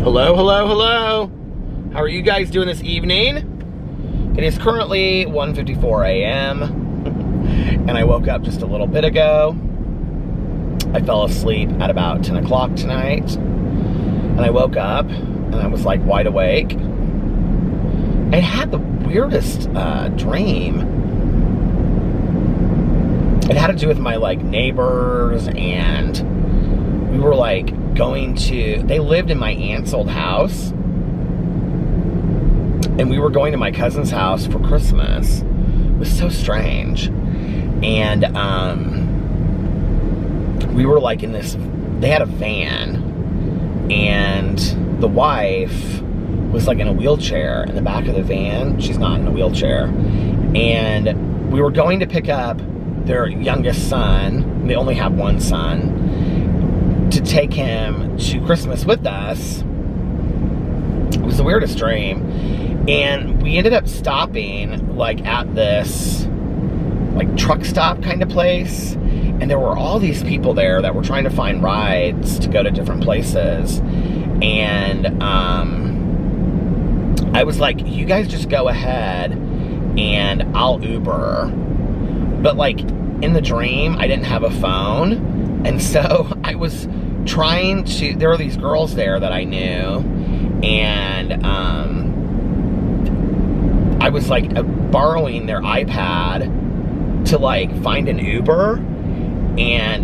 Hello, hello, hello. How are you guys doing this evening? It is currently 1:54 a.m. and I woke up just a little bit ago. I fell asleep at about 10 o'clock tonight. And I woke up and I was like wide awake. I had the weirdest dream. It had to do with my like neighbors, and we were like they lived in my aunt's old house, and we were going to my cousin's house for Christmas. It was so strange. And we were like in this, they had a van, and the wife was like in a wheelchair in the back of the van. She's not in a wheelchair. And we were going to pick up their youngest son. They only have one son, to take him to Christmas with us. It was the weirdest dream. And we ended up stopping like at this like truck stop kind of place, and there were all these people there that were trying to find rides to go to different places. And I was like, you guys just go ahead and I'll Uber. But like in the dream, I didn't have a phone. And so I was trying to, there were these girls there that I knew, and I was like borrowing their iPad to like find an Uber,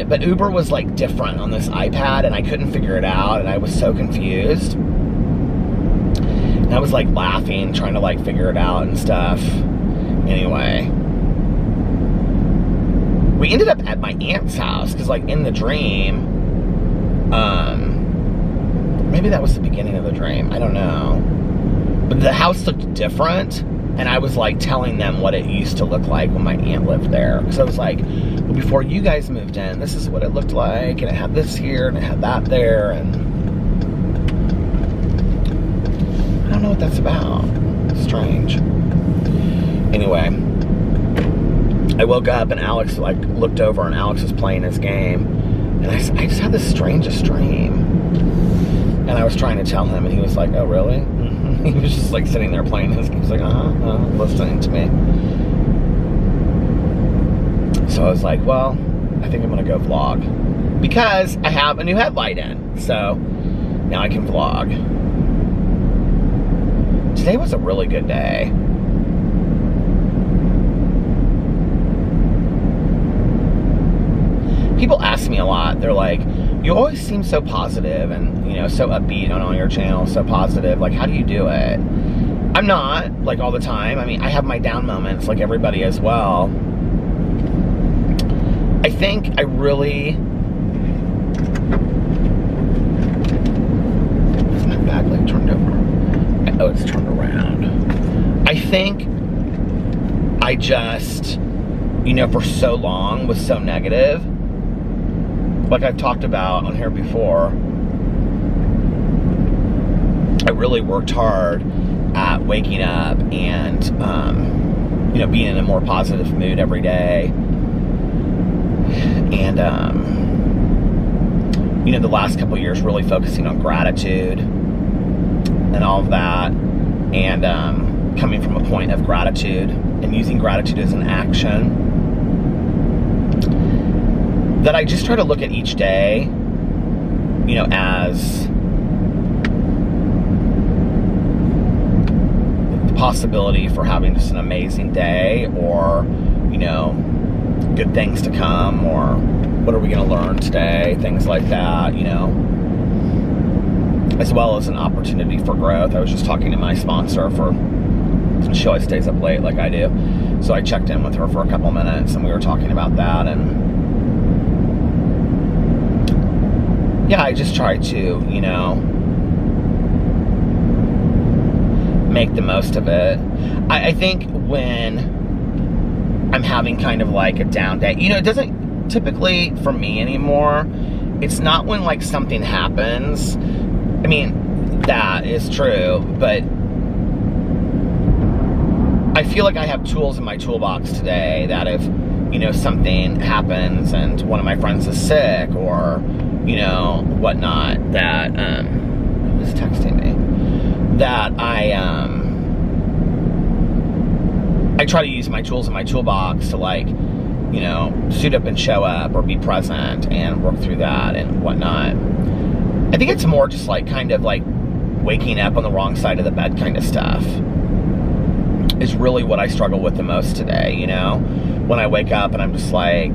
but Uber was like different on this iPad, and I couldn't figure it out, and I was so confused. And I was like laughing, trying to like figure it out and stuff. Anyway, we ended up at my aunt's house, because like in the dream, maybe that was the beginning of the dream, I don't know, but the house looked different, and I was like telling them what it used to look like when my aunt lived there, because I was like, well, before you guys moved in, this is what it looked like, and it had this here, and it had that there, and I don't know what that's about. Strange. Anyway, I woke up and Alex like looked over, and Alex was playing his game, and I just had the strangest dream, and I was trying to tell him, and he was like, oh really? Mm-hmm. He was just like sitting there playing his game. He was like, listening to me. So I was like, well, I think I'm gonna go vlog, because I have a new headlight in, so now I can vlog. Today was a really good day. People ask me a lot, they're like, you always seem so positive and, you know, so upbeat on your channel, so positive, like, how do you do it? I'm not, like, all the time. I mean, I have my down moments, like everybody as well. I think I really... Is my bag, like, turned over? Oh, it's turned around. I think I just, you know, for so long was so negative. Like I've talked about on here before, I really worked hard at waking up and, you know, being in a more positive mood every day. And, you know, the last couple of years really focusing on gratitude and all of that. And coming from a point of gratitude and using gratitude as an action. That I just try to look at each day, you know, as the possibility for having just an amazing day, or, you know, good things to come, or what are we going to learn today, things like that, you know, as well as an opportunity for growth. I was just talking to my sponsor she always stays up late like I do, so I checked in with her for a couple minutes, and we were talking about that, and yeah, I just try to, you know, make the most of it. I think when I'm having kind of like a down day, you know, it doesn't typically, for me anymore, it's not when like something happens. I mean, that is true, but I feel like I have tools in my toolbox today that if, you know, something happens and one of my friends is sick, or, you know, whatnot, that, who's texting that I try to use my tools in my toolbox to, like, you know, suit up and show up or be present and work through that and whatnot. I think it's more just like kind of like waking up on the wrong side of the bed kind of stuff is really what I struggle with the most today, you know? When I wake up and I'm just like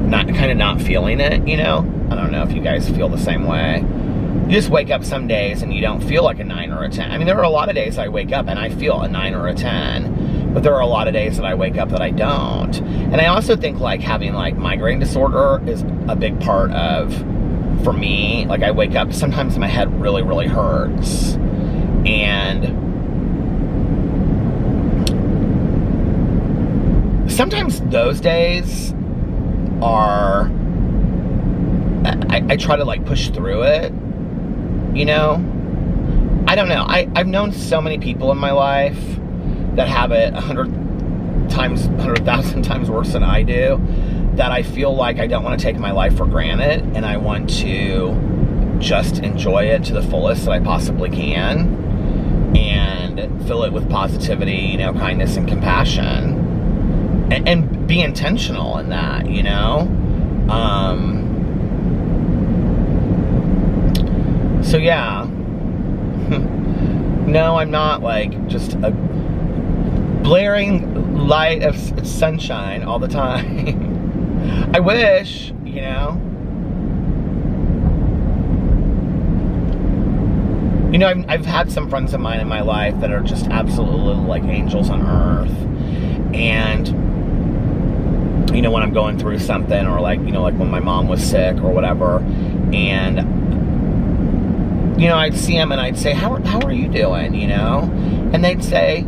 not feeling it, you know? I don't know if you guys feel the same way. You just wake up some days and you don't feel like a 9 or a 10. I mean, there are a lot of days I wake up and I feel a 9 or a 10, but there are a lot of days that I wake up that I don't. And I also think like having like migraine disorder is a big part of, for me, like I wake up, sometimes my head really, really hurts. And sometimes those days are, I try to like push through it, you know? I don't know. I've known so many people in my life that have it 100,000 times worse than I do, that I feel like I don't want to take my life for granted, and I want to just enjoy it to the fullest that I possibly can, and fill it with positivity, you know, kindness and compassion, and be intentional in that, you know? So yeah, no, I'm not like just a blaring light of sunshine all the time. I wish, you know. You know, I've had some friends of mine in my life that are just absolutely like angels on earth. And, you know, when I'm going through something, or like, you know, like when my mom was sick or whatever, and, you know, I'd see them and I'd say, how are you doing, you know? And they'd say,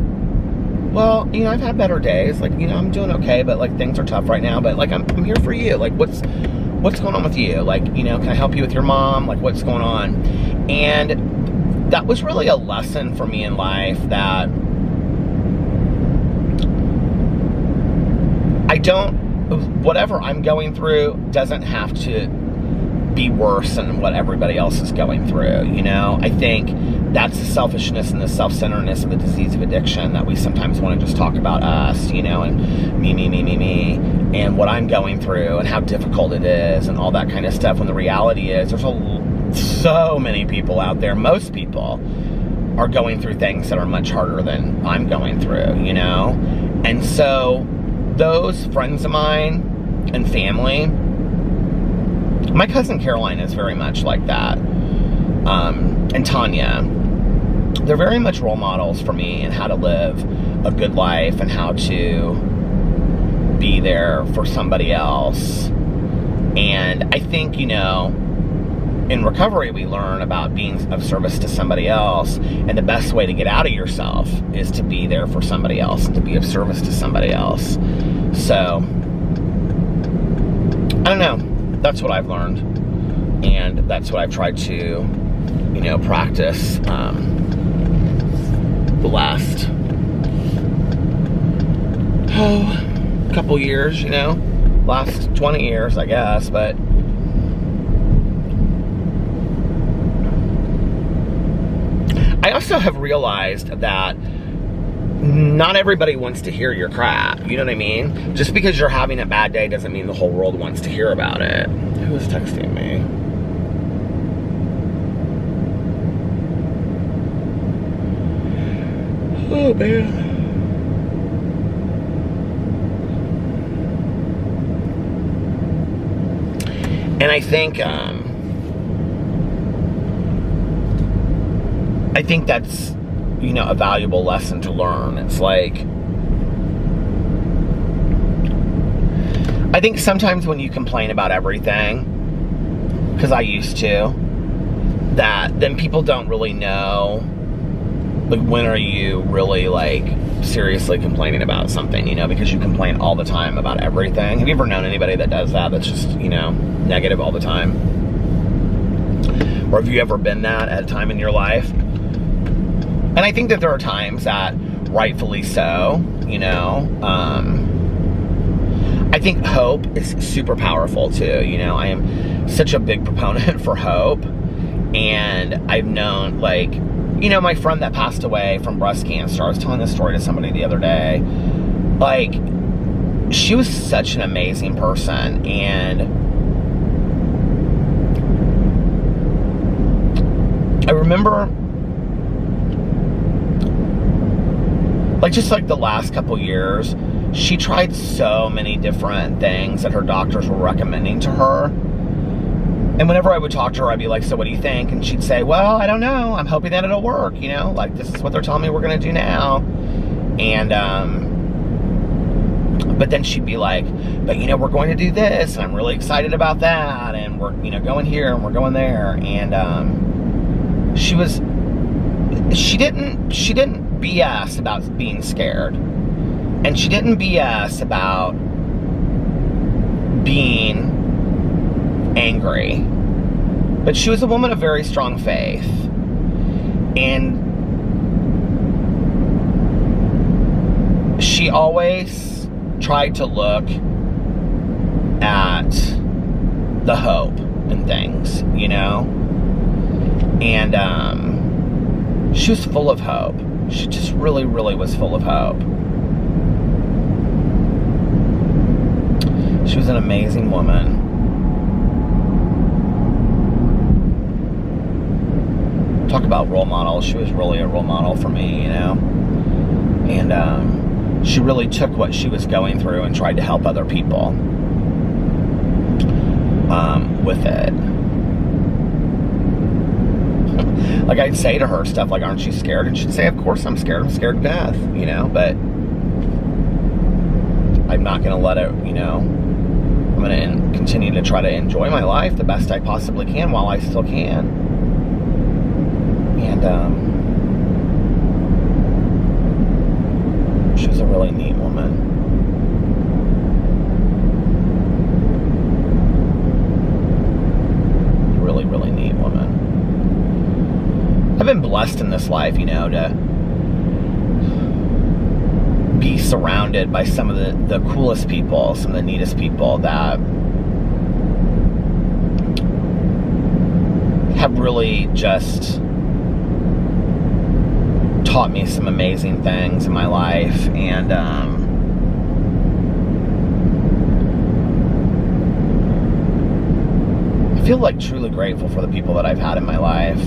well, you know, I've had better days. Like, you know, I'm doing okay, but like things are tough right now. But like, I'm here for you. Like, what's going on with you? Like, you know, can I help you with your mom? Like, what's going on? And that was really a lesson for me in life, that whatever I'm going through doesn't have to be worse than what everybody else is going through, you know? I think that's the selfishness and the self-centeredness of the disease of addiction, that we sometimes want to just talk about us, you know, and me, and what I'm going through and how difficult it is and all that kind of stuff, when the reality is there's so many people out there, most people are going through things that are much harder than I'm going through, you know? And so those friends of mine and family, my cousin Caroline is very much like that, and Tanya, they're very much role models for me in how to live a good life and how to be there for somebody else. And I think, you know, in recovery we learn about being of service to somebody else, and the best way to get out of yourself is to be there for somebody else and to be of service to somebody else. So I don't know, that's what I've learned, and that's what I've tried to, you know, practice the last couple years, you know, last 20 years, I guess. But I also have realized that not everybody wants to hear your crap, you know what I mean? Just because you're having a bad day doesn't mean the whole world wants to hear about it. Who is texting me? Oh, man. And I think that's, you know, a valuable lesson to learn. It's like, I think sometimes when you complain about everything, because I used to, that then people don't really know, like, when are you really, like, seriously complaining about something, you know, because you complain all the time about everything. Have you ever known anybody that does that, that's just, you know, negative all the time? Or have you ever been that at a time in your life? And I think that there are times that, rightfully so, you know, I think hope is super powerful too, you know. I am such a big proponent for hope. And I've known, like, you know, my friend that passed away from breast cancer, I was telling this story to somebody the other day, like, she was such an amazing person, and I remember, like, just like the last couple years, she tried so many different things that her doctors were recommending to her. And whenever I would talk to her, I'd be like, so what do you think? And she'd say, well, I don't know. I'm hoping that it'll work, you know? Like, this is what they're telling me we're going to do now. And, but then she'd be like, but, you know, we're going to do this, and I'm really excited about that, and we're, you know, going here, and we're going there. And, she didn't BS about being scared. And she didn't BS about being angry, but she was a woman of very strong faith, and she always tried to look at the hope in things, you know, and she was full of hope. She just really, really was full of hope. She was an amazing woman. Talk about role models. She was really a role model for me, you know. And she really took what she was going through and tried to help other people with it. Like, I'd say to her stuff like, aren't you scared? And she'd say, of course I'm scared. I'm scared to death, you know. But I'm not going to let it, you know. I'm going to continue to try to enjoy my life the best I possibly can while I still can. And she was a really neat woman. Really, really neat woman. I've been blessed in this life, you know, to be surrounded by some of the coolest people, some of the neatest people that have really just taught me some amazing things in my life. And I feel like truly grateful for the people that I've had in my life.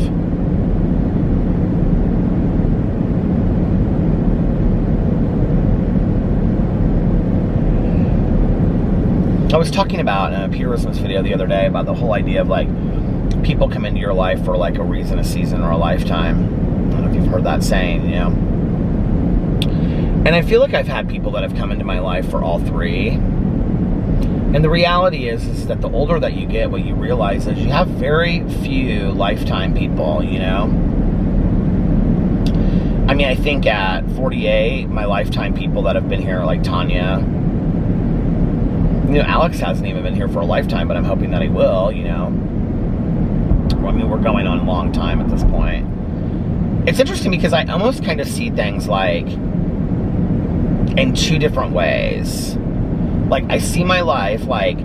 I was talking about in a Peter Wisdom's video the other day about the whole idea of, like, people come into your life for, like, a reason, a season, or a lifetime. I don't know if you've heard that saying, you know. And I feel like I've had people that have come into my life for all three. And the reality is that the older that you get, what you realize is you have very few lifetime people, you know. I mean, I think at 48, my lifetime people that have been here, like Tanya, you know, Alex hasn't even been here for a lifetime, but I'm hoping that he will, you know. I mean, we're going on a long time at this point. It's interesting because I almost kind of see things like in two different ways. Like, I see my life like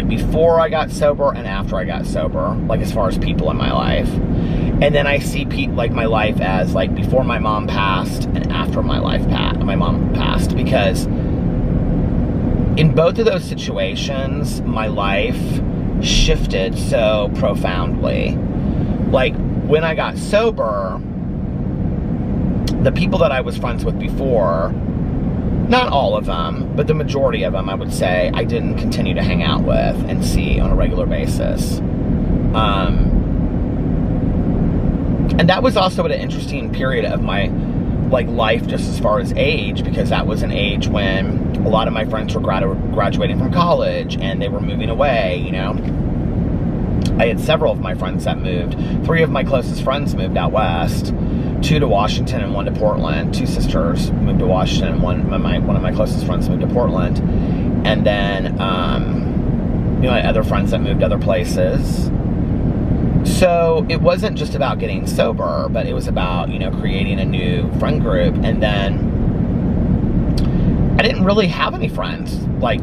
before I got sober and after I got sober, like, as far as people in my life. And then I see like my life as, like, before my mom passed and after my mom passed, because in both of those situations, my life shifted so profoundly. Like, when I got sober, the people that I was friends with before, not all of them, but the majority of them, I would say, I didn't continue to hang out with and see on a regular basis. And that was also at an interesting period of my, like, life, just as far as age, because that was an age when a lot of my friends were graduating from college and they were moving away, you know. I had several of my friends that moved. 3 of my closest friends moved out west. 2 to Washington and 1 to Portland. 2 sisters moved to Washington, and one of my closest friends moved to Portland. And then, you know, I had other friends that moved other places. So it wasn't just about getting sober, but it was about, you know, creating a new friend group. And then I didn't really have any friends, like,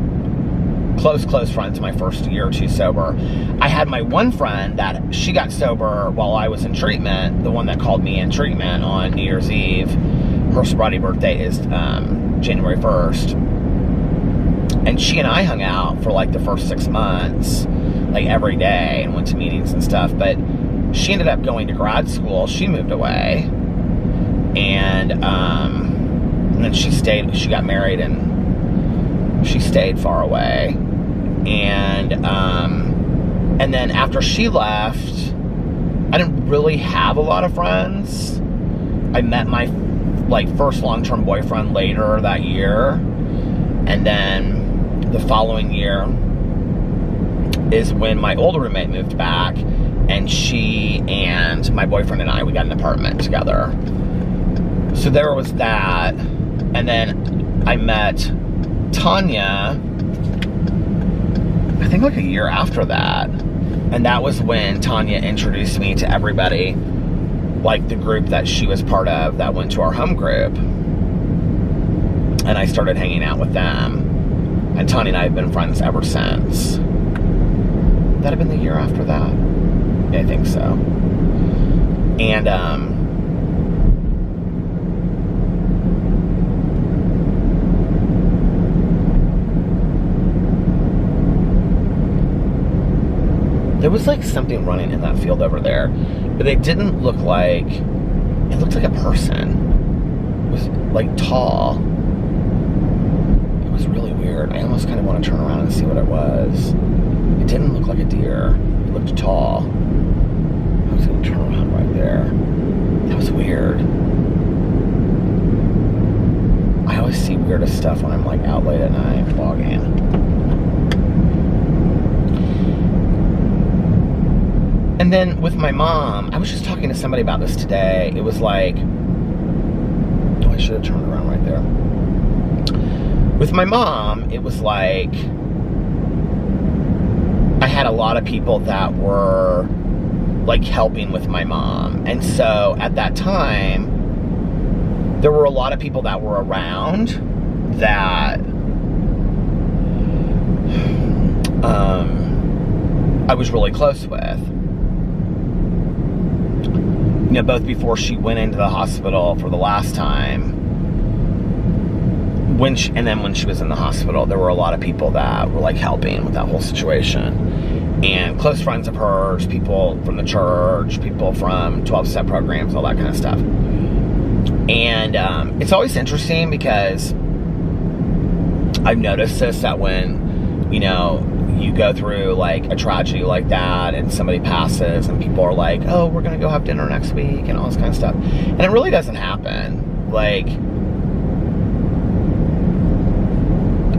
close friends my first year or two sober. I had my one friend that she got sober while I was in treatment, the one that called me in treatment on New Year's Eve. Her sobriety birthday is January 1st. And she and I hung out for like the first 6 months, like every day, and went to meetings and stuff. But she ended up going to grad school. She moved away. And then she got married, and she stayed far away. And then after she left, I didn't really have a lot of friends. I met my first long-term boyfriend later that year. And then the following year is when my old roommate moved back, and she and my boyfriend and we got an apartment together. So there was that. And then I met Tanya, I think like a year after that. And that was when Tanya introduced me to everybody, like the group that she was part of that went to our home group. And I started hanging out with them. And Tanya and I have been friends ever since. That have been the year after that? Yeah, I think so. And, there was like something running in that field over there, but it didn't look like, it looked like a person. It was like tall. It was really weird. I almost kind of want to turn around and see what it was. It didn't look like a deer. It looked tall. I was going to turn around right there. That was weird. I always see weirder stuff when I'm like out late at night vlogging. And then with my mom, I was just talking to somebody about this today. It was like, oh, I should have turned around right there. With my mom, it was like, I had a lot of people that were like helping with my mom. And so at that time, there were a lot of people that were around that I was really close with. You know, both before she went into the hospital for the last time, and then when she was in the hospital, there were a lot of people that were like helping with that whole situation. And close friends of hers, people from the church, people from 12-step programs, all that kind of stuff. And it's always interesting because I've noticed this, that when, you know, you go through like a tragedy like that and somebody passes and people are like, oh, we're gonna go have dinner next week and all this kind of stuff. And it really doesn't happen. Like,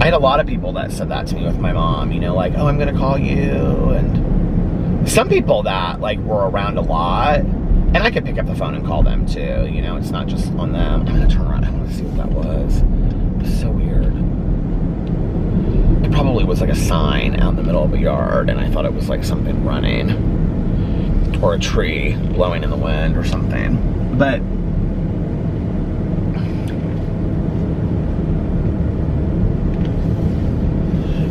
I had a lot of people that said that to me with my mom, you know, like, oh, I'm gonna call you. And some people that like were around a lot, and I could pick up the phone and call them too, you know, it's not just on them. I'm gonna turn around, I wanna see what that was. It was so weird. It probably was like a sign out in the middle of a yard, and I thought it was like something running, or a tree blowing in the wind or something. But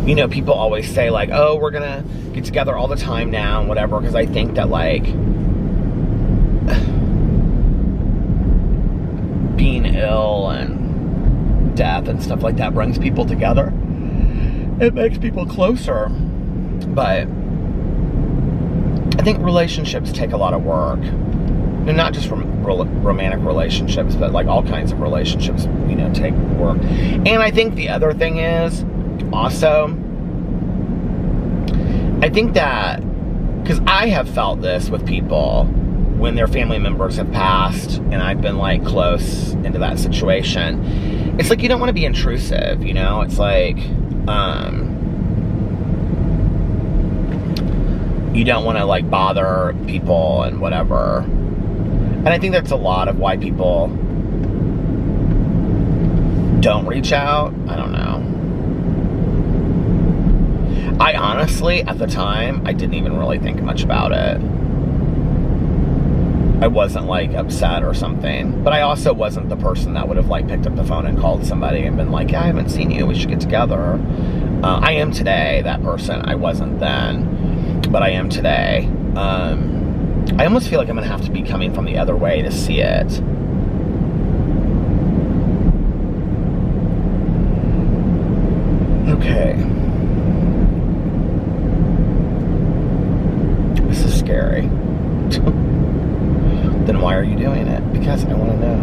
you know, people always say like, oh, we're gonna get together all the time now and whatever, because I think that like being ill and death and stuff like that brings people together. It makes people closer. But I think relationships take a lot of work. And not just from romantic relationships, but like all kinds of relationships, you know, take work. And I think the other thing is also, I think that, because I have felt this with people when their family members have passed and I've been like close into that situation, it's like you don't want to be intrusive, you know? It's like, you don't want to like bother people and whatever. And I think that's a lot of why people don't reach out. I don't know. I honestly, at the time, I didn't even really think much about it. I wasn't like upset or something. But I also wasn't the person that would have like picked up the phone and called somebody and been like, yeah, I haven't seen you, we should get together. I am today that person. I wasn't then, but I am today. I almost feel like I'm gonna have to be coming from the other way to see it. Okay. This is scary. Then why are you doing it? Because I want to know.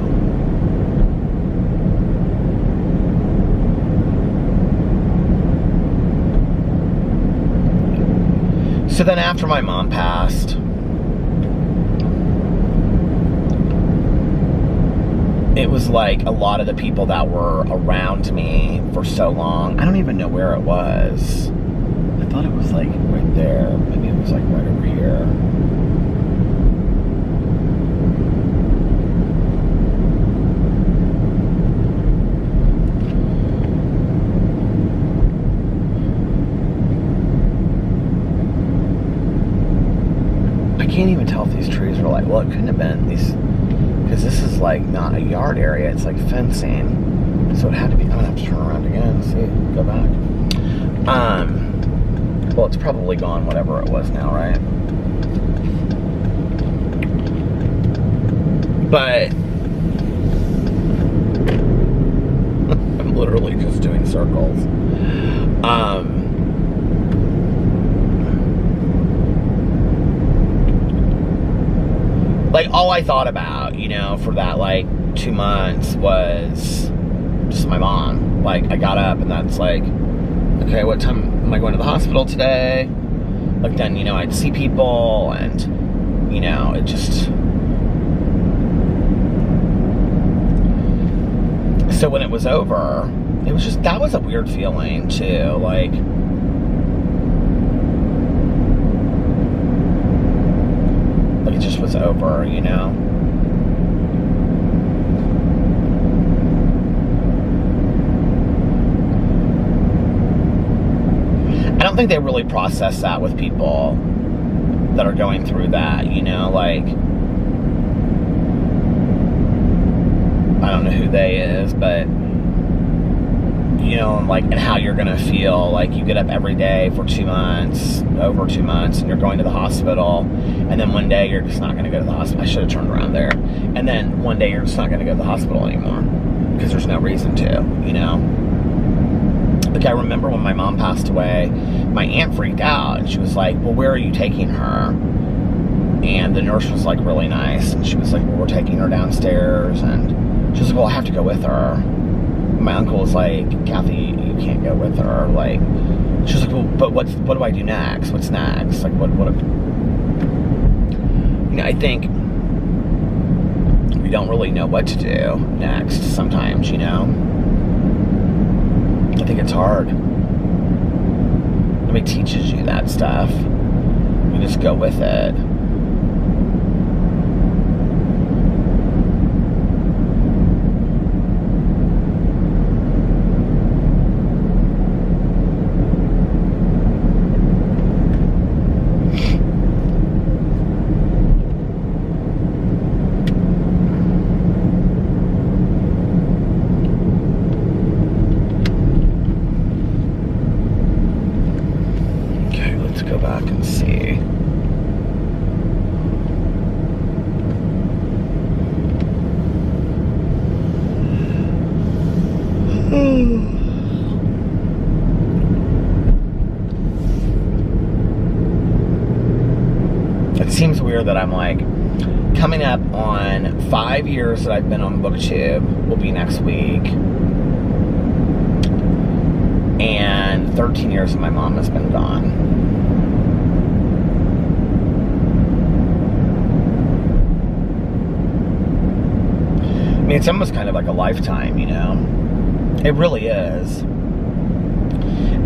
So then after my mom passed, it was like a lot of the people that were around me for so long, I don't even know where it was. I thought it was like right there. Maybe it was like right over here. I can't even tell if these trees are like, well, it couldn't have been these, because this is like not a yard area, it's like fencing. So it had to be. I'm gonna have to turn around again and see, go back. Well, it's probably gone, whatever it was now, right? But I'm literally just doing circles. Like, all I thought about, you know, for that, like, 2 months was just my mom. Like, I got up and that's like, okay, what time am I going to the hospital today? Like, then, you know, I'd see people and, you know, it just... So when it was over, it was just, that was a weird feeling, too. Like... Like, it just was over, you know? I don't think they really process that with people that are going through that, you know? Like, I don't know who they is, but... You know, like, and how you're gonna feel. Like, you get up every day for 2 months, over 2 months, and you're going to the hospital, and then one day you're just not gonna go to the hospital. I should have turned around there. And then one day you're just not gonna go to the hospital anymore because there's no reason to, you know? Like, I remember when my mom passed away, my aunt freaked out, and she was like, well, where are you taking her? And the nurse was, like, really nice, and she was like, well, we're taking her downstairs, and she was like, well, I have to go with her. My uncle was like, Kathy, you can't go with her. Like, she was like, well, but what do I do next? What's next? Like, what? You know, I think we don't really know what to do next sometimes, you know? I think it's hard. Nobody teaches you that stuff. You just go with it. It seems weird that I'm like coming up on 5 years that I've been on BookTube, will be next week, and 13 years that my mom has been gone. I mean, it's almost kind of like a lifetime, you know? It really is.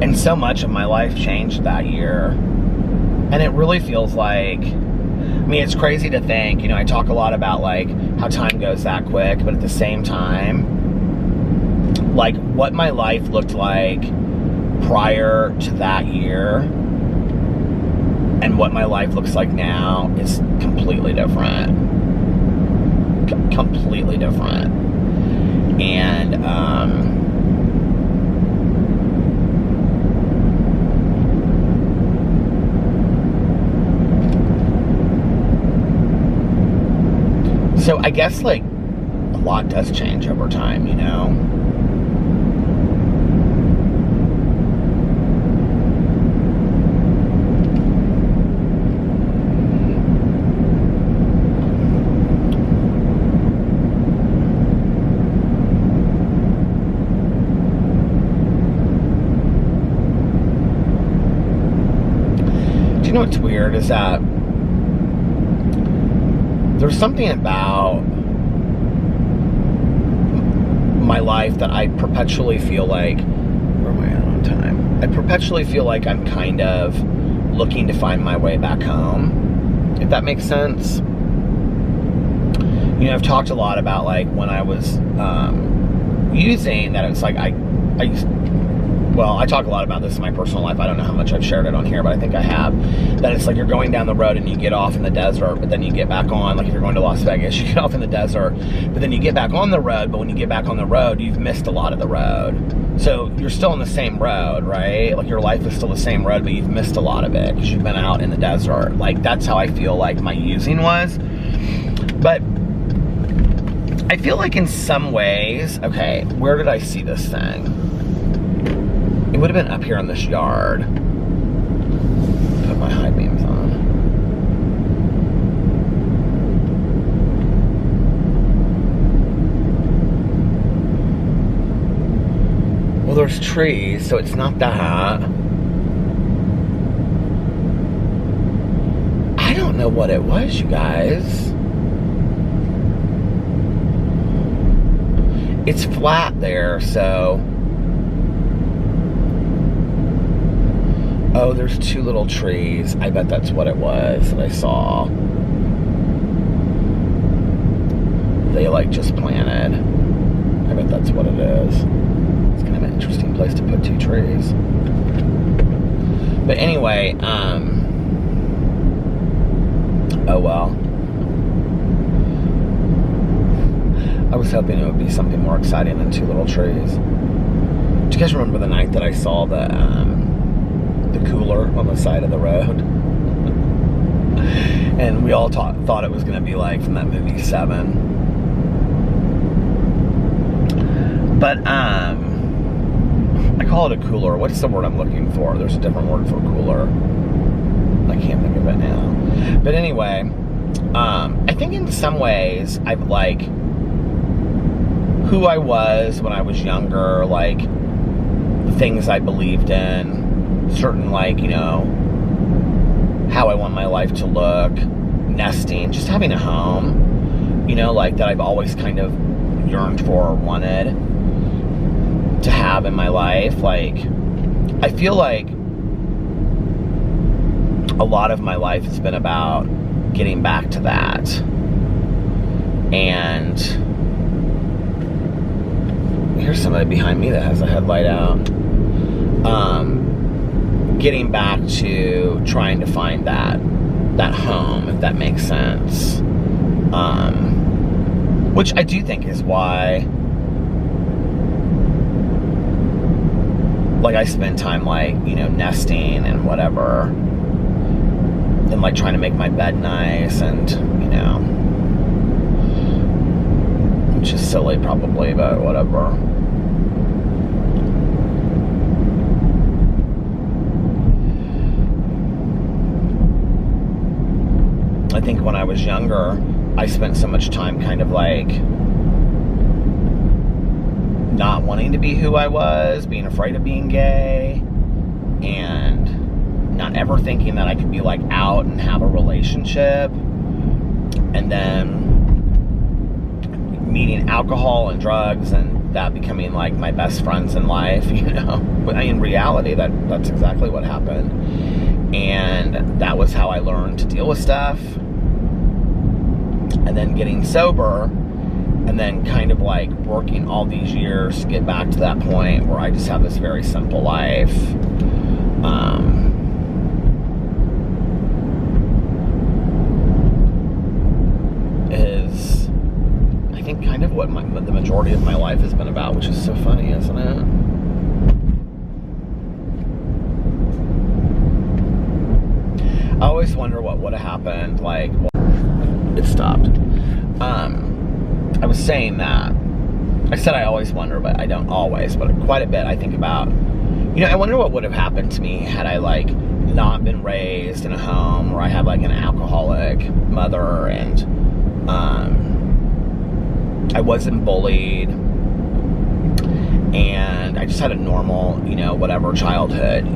And so much of my life changed that year. And it really feels like, I mean, it's crazy to think, you know, I talk a lot about, like, how time goes that quick, but at the same time, like, what my life looked like prior to that year and what my life looks like now is completely different. completely different. And, so I guess, like, a lot does change over time, you know? Do you know what's weird is that there's something about my life that I perpetually feel like, where am I at on time? I perpetually feel like I'm kind of looking to find my way back home, if that makes sense. You know, I've talked a lot about, like, when I was using, that it's like I talk a lot about this in my personal life. I don't know how much I've shared it on here, but I think I have. That it's like you're going down the road and you get off in the desert, but then you get back on. Like if you're going to Las Vegas, you get off in the desert, but then you get back on the road. But when you get back on the road, you've missed a lot of the road. So you're still on the same road, right? Like your life is still the same road, but you've missed a lot of it because you've been out in the desert. Like that's how I feel like my using was. But I feel like in some ways, okay, where did I see this thing? It would have been up here in this yard. Put my high beams on. Well, there's trees, so it's not that. I don't know what it was, you guys. It's flat there, so... Oh, there's two little trees. I bet that's what it was that I saw. They, like, just planted. I bet that's what it is. It's kind of an interesting place to put two trees. But anyway, oh well. I was hoping it would be something more exciting than two little trees. Do you guys remember the night that I saw the cooler on the side of the road? And we all thought it was going to be like from that movie 7. But I call it a cooler. What's the word I'm looking for? There's a different word for cooler. I can't think of it now. But anyway, I think in some ways I've like who I was when I was younger, like the things I believed in, certain, like, you know, how I want my life to look, nesting, just having a home, you know, like that I've always kind of yearned for or wanted to have in my life. Like, I feel like a lot of my life has been about getting back to that. And here's somebody behind me that has a headlight out. Getting back to trying to find that home, if that makes sense. Which I do think is why, like, I spend time, like, you know, nesting and whatever, and like trying to make my bed nice, and, you know, which is silly probably, but whatever. I think when I was younger, I spent so much time kind of like not wanting to be who I was, being afraid of being gay, and not ever thinking that I could be like out and have a relationship, and then meeting alcohol and drugs and that becoming like my best friends in life, you know. But in reality, that's exactly what happened. And that was how I learned to deal with stuff. And then getting sober, and then kind of like working all these years to get back to that point where I just have this very simple life. what the majority of my life has been about, which is so funny, isn't it? I always wonder what would have happened, like, well, it stopped. I was saying that, I said I always wonder, but I don't always, but quite a bit I think about, I wonder what would have happened to me had I, like, not been raised in a home where I had, like, an alcoholic mother, and I wasn't bullied, and I just had a normal, whatever childhood,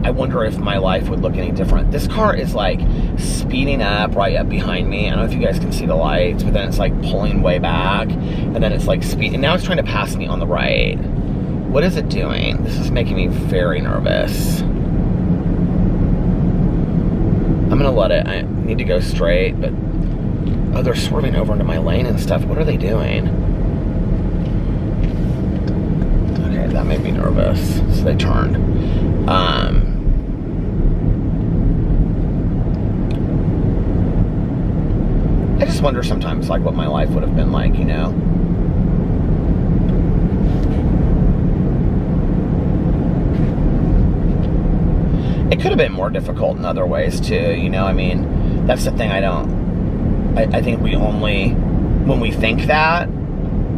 I wonder if my life would look any different. This car is, like, speeding up right up behind me. I don't know if you guys can see the lights, but then it's, like, pulling way back, and then it's, like, speeding. And now it's trying to pass me on the right. What is it doing? This is making me very nervous. I'm gonna let it. I need to go straight, but oh, they're swerving over into my lane and stuff. What are they doing? Okay, that made me nervous. So they turned. I just wonder sometimes, like, what my life would have been like, It could have been more difficult in other ways, too, I mean, that's the thing I think when we think that,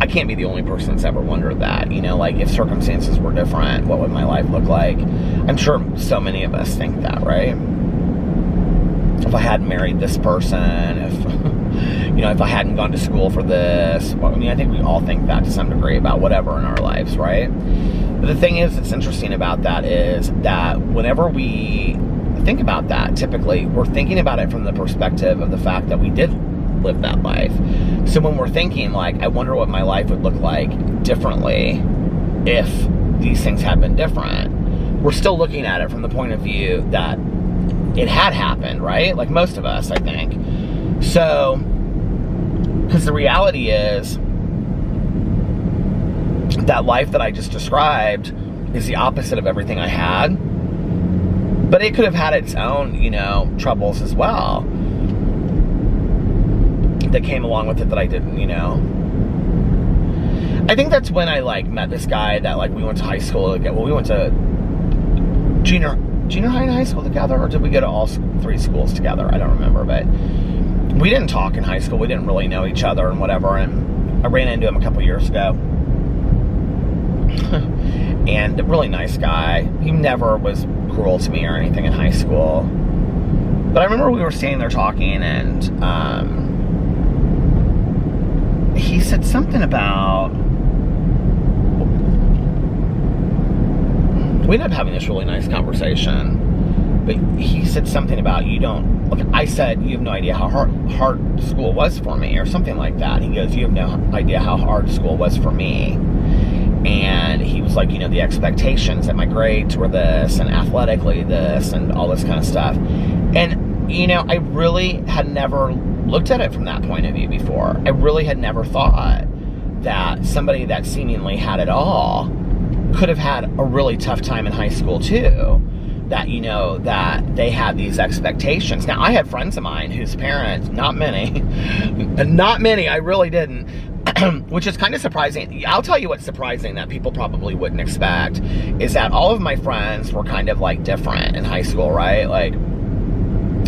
I can't be the only person that's ever wondered that, like, if circumstances were different, what would my life look like? I'm sure so many of us think that, right? If I hadn't married this person, if I hadn't gone to school for this, I think we all think that to some degree about whatever in our lives, right? But the thing is, that's interesting about that is that whenever we think about that, typically, we're thinking about it from the perspective of the fact that we did live that life. So when we're thinking, like, I wonder what my life would look like differently if these things had been different, we're still looking at it from the point of view that it had happened, right? Like most of us, I think. So, because the reality is that life that I just described is the opposite of everything I had, but it could have had its own, troubles as well that came along with it that I didn't, I think that's when I, like, met this guy that, like, we went to high school together. Well, we went to junior high and high school together, or did we go to all three schools together? I don't remember, but we didn't talk in high school. We didn't really know each other and whatever, and I ran into him a couple years ago. And a really nice guy. He never was cruel to me or anything in high school. But I remember we were standing there talking, and he said something about... We ended up having this really nice conversation. But he said something about, you don't... Look, I said, you have no idea how hard school was for me, or something like that. He goes, you have no idea how hard school was for me. And he was like, the expectations that my grades were this, and athletically this, and all this kind of stuff. And, I really had never looked at it from that point of view before. I really had never thought that somebody that seemingly had it all could have had a really tough time in high school, too. That, that they had these expectations. Now, I had friends of mine whose parents, not many, I really didn't, which is kind of surprising. I'll tell you what's surprising that people probably wouldn't expect is that all of my friends were kind of, like, different in high school, right? Like,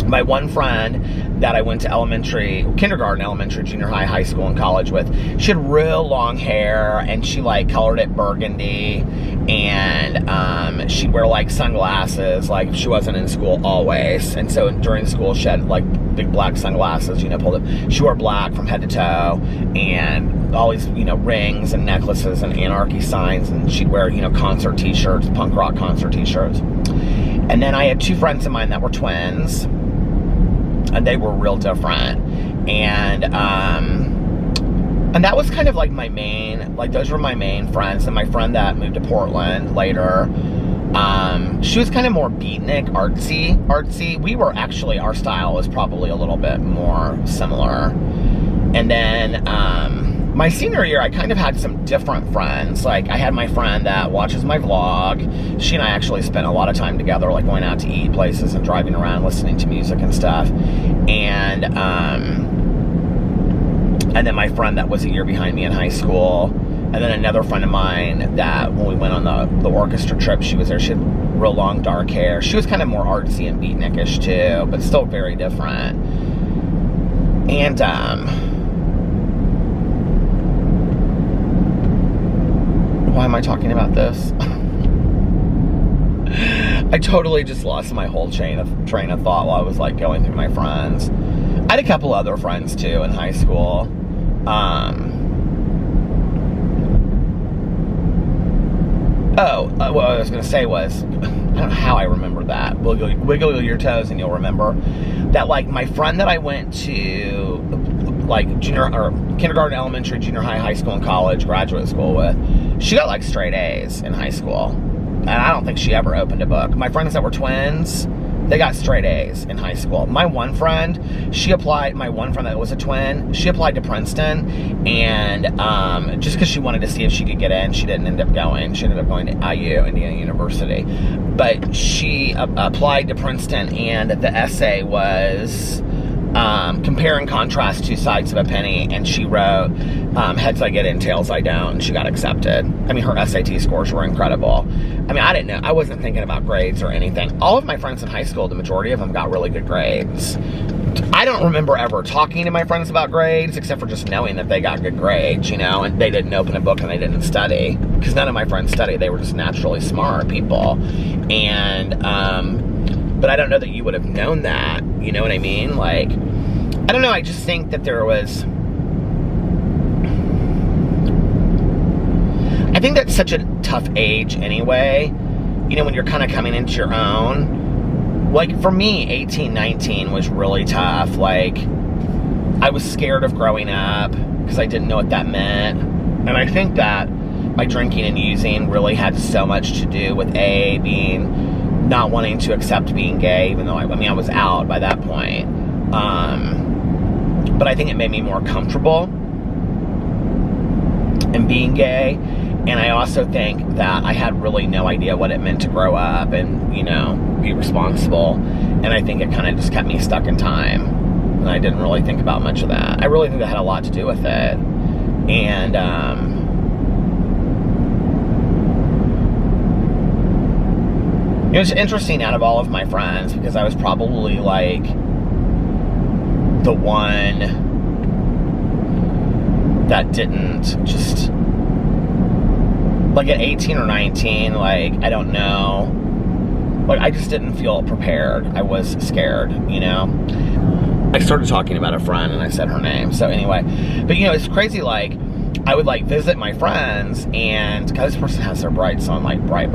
my one friend that I went to kindergarten, elementary, junior high, high school, and college with, she had real long hair, and she, like, colored it burgundy, and she'd wear, like, sunglasses, like, she wasn't in school always, and so during school she had, like, big black sunglasses, pulled up. She wore black from head to toe, and all these, rings and necklaces and anarchy signs, and she'd wear, concert t-shirts, punk rock concert t-shirts. And then I had two friends of mine that were twins, and they were real different, and that was kind of like my main, like, those were my main friends. And my friend that moved to Portland later, she was kind of more beatnik, artsy. We were actually, our style was probably a little bit more similar. And then my senior year, I kind of had some different friends. Like, I had my friend that watches my vlog. She and I actually spent a lot of time together, like going out to eat places and driving around, listening to music and stuff. And and then my friend that was a year behind me in high school, and then another friend of mine that when we went on the orchestra trip, she was there. She had real long dark hair. She was kind of more artsy and beatnikish too, but still very different. And why am I talking about this? I totally just lost my whole train of thought while I was like going through my friends. I had a couple other friends too in high school. What I was going to say was, I don't know how I remember that. Wiggle your toes and you'll remember that, like, my friend that I went to, like, kindergarten, elementary, junior high, high school, and college, graduate school with, she got, like, straight A's in high school. And I don't think she ever opened a book. My friends that were twins, they got straight A's in high school. My one friend that was a twin, she applied to Princeton, and just because she wanted to see if she could get in, she didn't end up going. She ended up going to IU, Indiana University. But she applied to Princeton, and the essay was compare and contrast two sides of a penny, and she wrote heads I get in, tails I don't, and she got accepted. I mean, her SAT scores were incredible. I mean, I didn't know. I wasn't thinking about grades or anything. All of my friends in high school, the majority of them got really good grades. I don't remember ever talking to my friends about grades, except for just knowing that they got good grades, you know, and they didn't open a book and they didn't study, because none of my friends studied. They were just naturally smart people. And, but I don't know that you would have known that, you know what I mean? Like, I don't know, I just think that there was, I think that's such a tough age anyway, you know, when you're kind of coming into your own. Like, for me, 18, 19 was really tough. Like, I was scared of growing up because I didn't know what that meant. And I think that my drinking and using really had so much to do with being not wanting to accept being gay, even though I was out by that point. But I think it made me more comfortable in being gay. And I also think that I had really no idea what it meant to grow up and, you know, be responsible. And I think it kind of just kept me stuck in time. And I didn't really think about much of that. I really think that had a lot to do with it. And, it was interesting out of all of my friends, because I was probably like the one that didn't just, like, at 18 or 19, like, I don't know, like, I just didn't feel prepared. I was scared, you know? I started talking about a friend and I said her name, so anyway. But, you know, it's crazy, like, I would, like, visit my friends, and, because this person has their brights on, like, bright.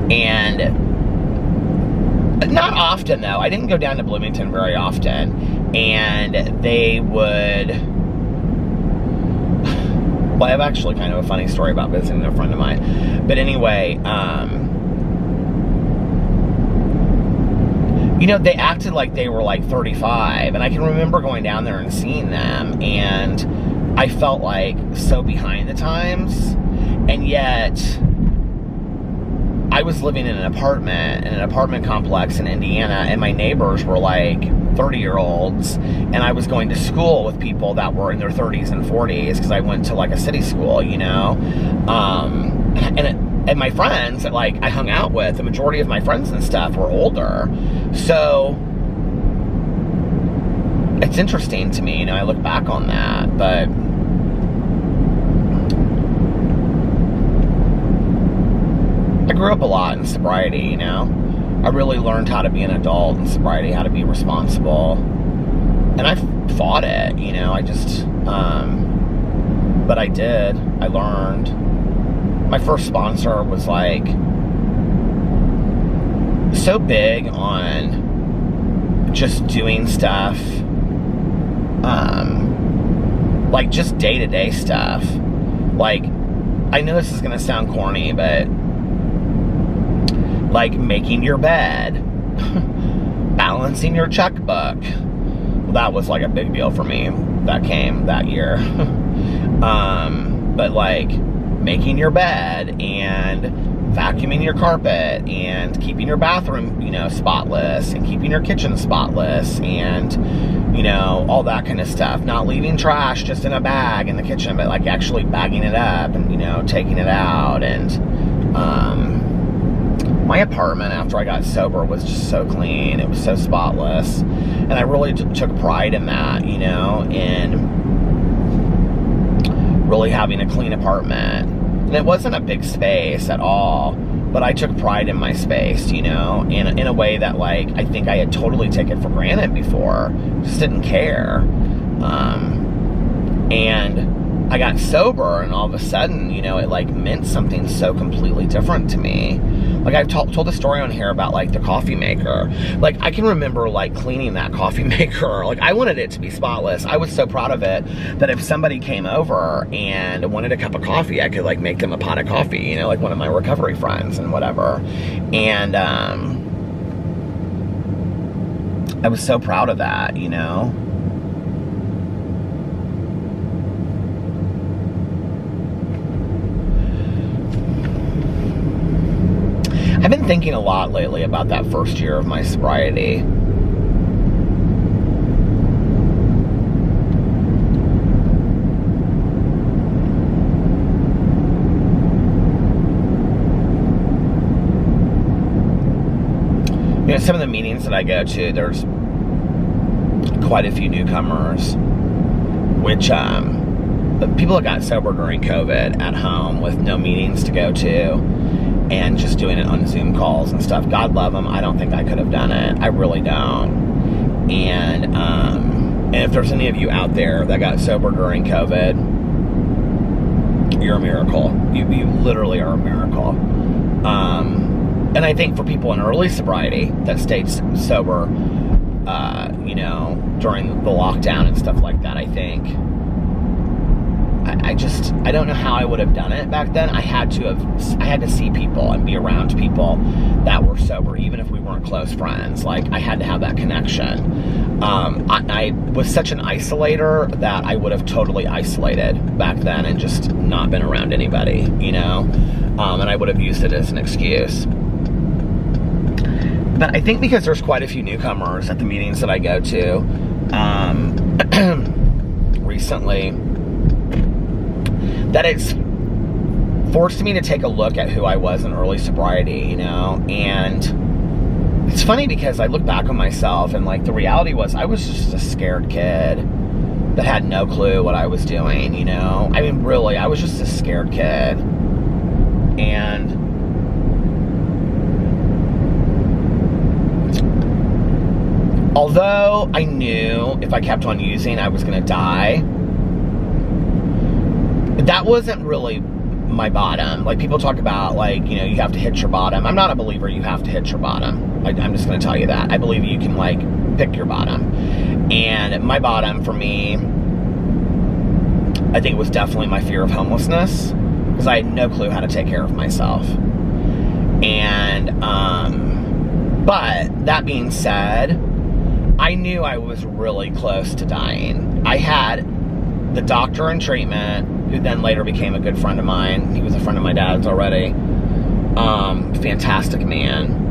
And not often, though. I didn't go down to Bloomington very often. And they would... Well, I have actually kind of a funny story about visiting a friend of mine. But anyway, you know, they acted like they were like 35. And I can remember going down there and seeing them. And I felt like so behind the times. And yet, I was living in an apartment complex in Indiana, and my neighbors were like 30-year-olds, and I was going to school with people that were in their 30s and 40s, because I went to like a city school, you know, and my friends that, like, I hung out with, the majority of my friends and stuff were older. So it's interesting to me, you know, I look back on that. But I grew up a lot in sobriety, you know. I really learned how to be an adult in sobriety, how to be responsible. And I fought it, you know. I just, but I did. I learned. My first sponsor was, like, so big on just doing stuff, like, just day-to-day stuff. Like, I know this is gonna sound corny, but, like, making your bed, balancing your checkbook. Well, that was, like, a big deal for me. That came that year. But, like, making your bed and vacuuming your carpet and keeping your bathroom, you know, spotless, and keeping your kitchen spotless, and you know, all that kind of stuff. Not leaving trash just in a bag in the kitchen, but like actually bagging it up and, you know, taking it out. And my apartment after I got sober was just so clean. It was so spotless. And I really took pride in that, you know, in really having a clean apartment. And it wasn't a big space at all, but I took pride in my space, you know, in a way that, like, I think I had totally taken for granted before. Just didn't care. And I got sober, and all of a sudden, you know, it, like, meant something so completely different to me. Like, I've told a story on here about, like, the coffee maker. Like, I can remember, like, cleaning that coffee maker. Like, I wanted it to be spotless. I was so proud of it that if somebody came over and wanted a cup of coffee, I could, like, make them a pot of coffee, you know, like one of my recovery friends and whatever. And I was so proud of that, you know. I've been thinking a lot lately about that first year of my sobriety. You know, some of the meetings that I go to, there's quite a few newcomers, which people that got sober during COVID at home with no meetings to go to, and just doing it on Zoom calls and stuff. God love them. I don't think I could have done it. I really don't. And if there's any of you out there that got sober during COVID, you're a miracle. You literally are a miracle. And I think for people in early sobriety that stayed sober, you know, during the lockdown and stuff like that, I think I don't know how I would have done it back then. I had to see people and be around people that were sober, even if we weren't close friends. Like, I had to have that connection. I was such an isolator that I would have totally isolated back then and just not been around anybody, you know? And I would have used it as an excuse. But I think because there's quite a few newcomers at the meetings that I go to, recently, that it's forced me to take a look at who I was in early sobriety, you know. And it's funny because I look back on myself and, like, the reality was I was just a scared kid that had no clue what I was doing, you know. I mean, really, I was just a scared kid. And although I knew if I kept on using I was going to die, that wasn't really my bottom. Like, people talk about, like, you know, you have to hit your bottom. I'm not a believer you have to hit your bottom. Like, I'm just going to tell you that. I believe you can, like, pick your bottom. And my bottom, for me, I think it was definitely my fear of homelessness, because I had no clue how to take care of myself. And, but, that being said, I knew I was really close to dying. I had the doctor in treatment, who then later became a good friend of mine. He was a friend of my dad's already. Fantastic man.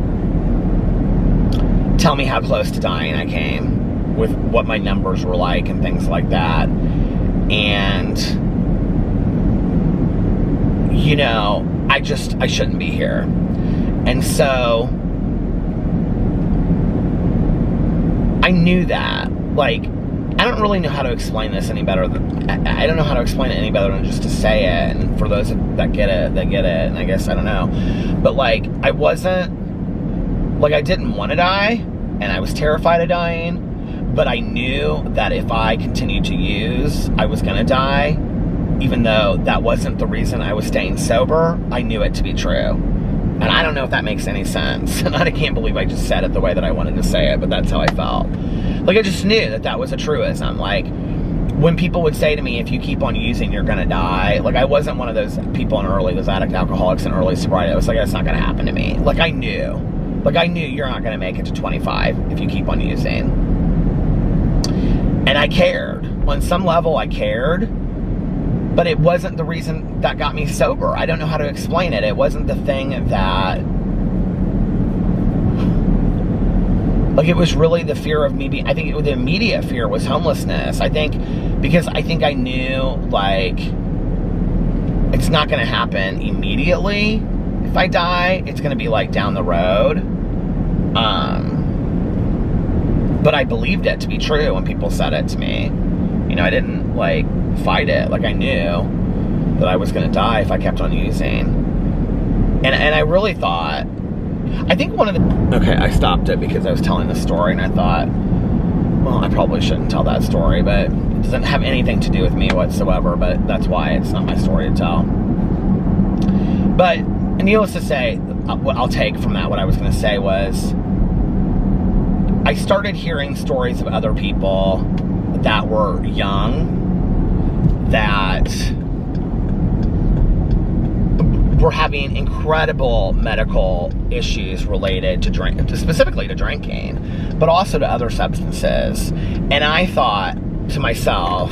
Tell me how close to dying I came, with what my numbers were like and things like that. And, you know, I shouldn't be here. And so I knew that. Like, I don't really know how to explain this any better than, I don't know how to explain it any better than just to say it. And for those that get it, they get it. And I guess, I don't know. But, like, I wasn't, like, I didn't want to die, and I was terrified of dying, but I knew that if I continued to use, I was going to die. Even though that wasn't the reason I was staying sober, I knew it to be true. And I don't know if that makes any sense. And I can't believe I just said it the way that I wanted to say it, but that's how I felt. Like, I just knew that that was a truism. Like, when people would say to me, if you keep on using, you're gonna die. Like, I wasn't one of those people in those addict alcoholics in early sobriety. I was like, that's not gonna happen to me. Like, I knew you're not gonna make it to 25 if you keep on using. And I cared. On some level, I cared. But it wasn't the reason that got me sober. I don't know how to explain it. It wasn't the thing that Like, it was really the fear of me being, I think the immediate fear was homelessness. I think, because I think I knew, like, it's not going to happen immediately. If I die, it's going to be, like, down the road. But I believed it to be true when people said it to me. You know, I didn't, like, fight it. Like, I knew that I was going to die if I kept on using. And I really thought, I think one of the... Okay, I stopped it because I was telling the story, and I thought, well, I probably shouldn't tell that story, but it doesn't have anything to do with me whatsoever, but that's why it's not my story to tell. But needless to say, what I'll take from that, what I was going to say was, I started hearing stories of other people that were young, that were having incredible medical issues related to specifically to drinking, but also to other substances. And I thought to myself,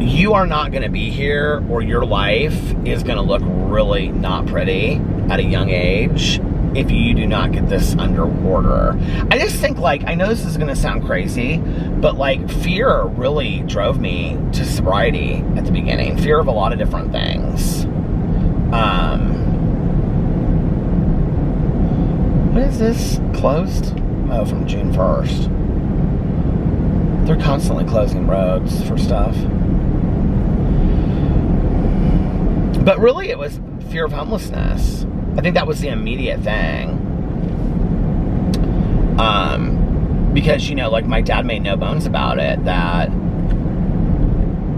you are not going to be here, or your life is going to look really not pretty at a young age if you do not get this under order. I just think, like, I know this is going to sound crazy, but, like, fear really drove me to sobriety at the beginning. Fear of a lot of different things. What is this? Closed? Oh, from June 1st. They're constantly closing roads for stuff. But really, it was fear of homelessness. I think that was the immediate thing. Because, you know, like, my dad made no bones about it, that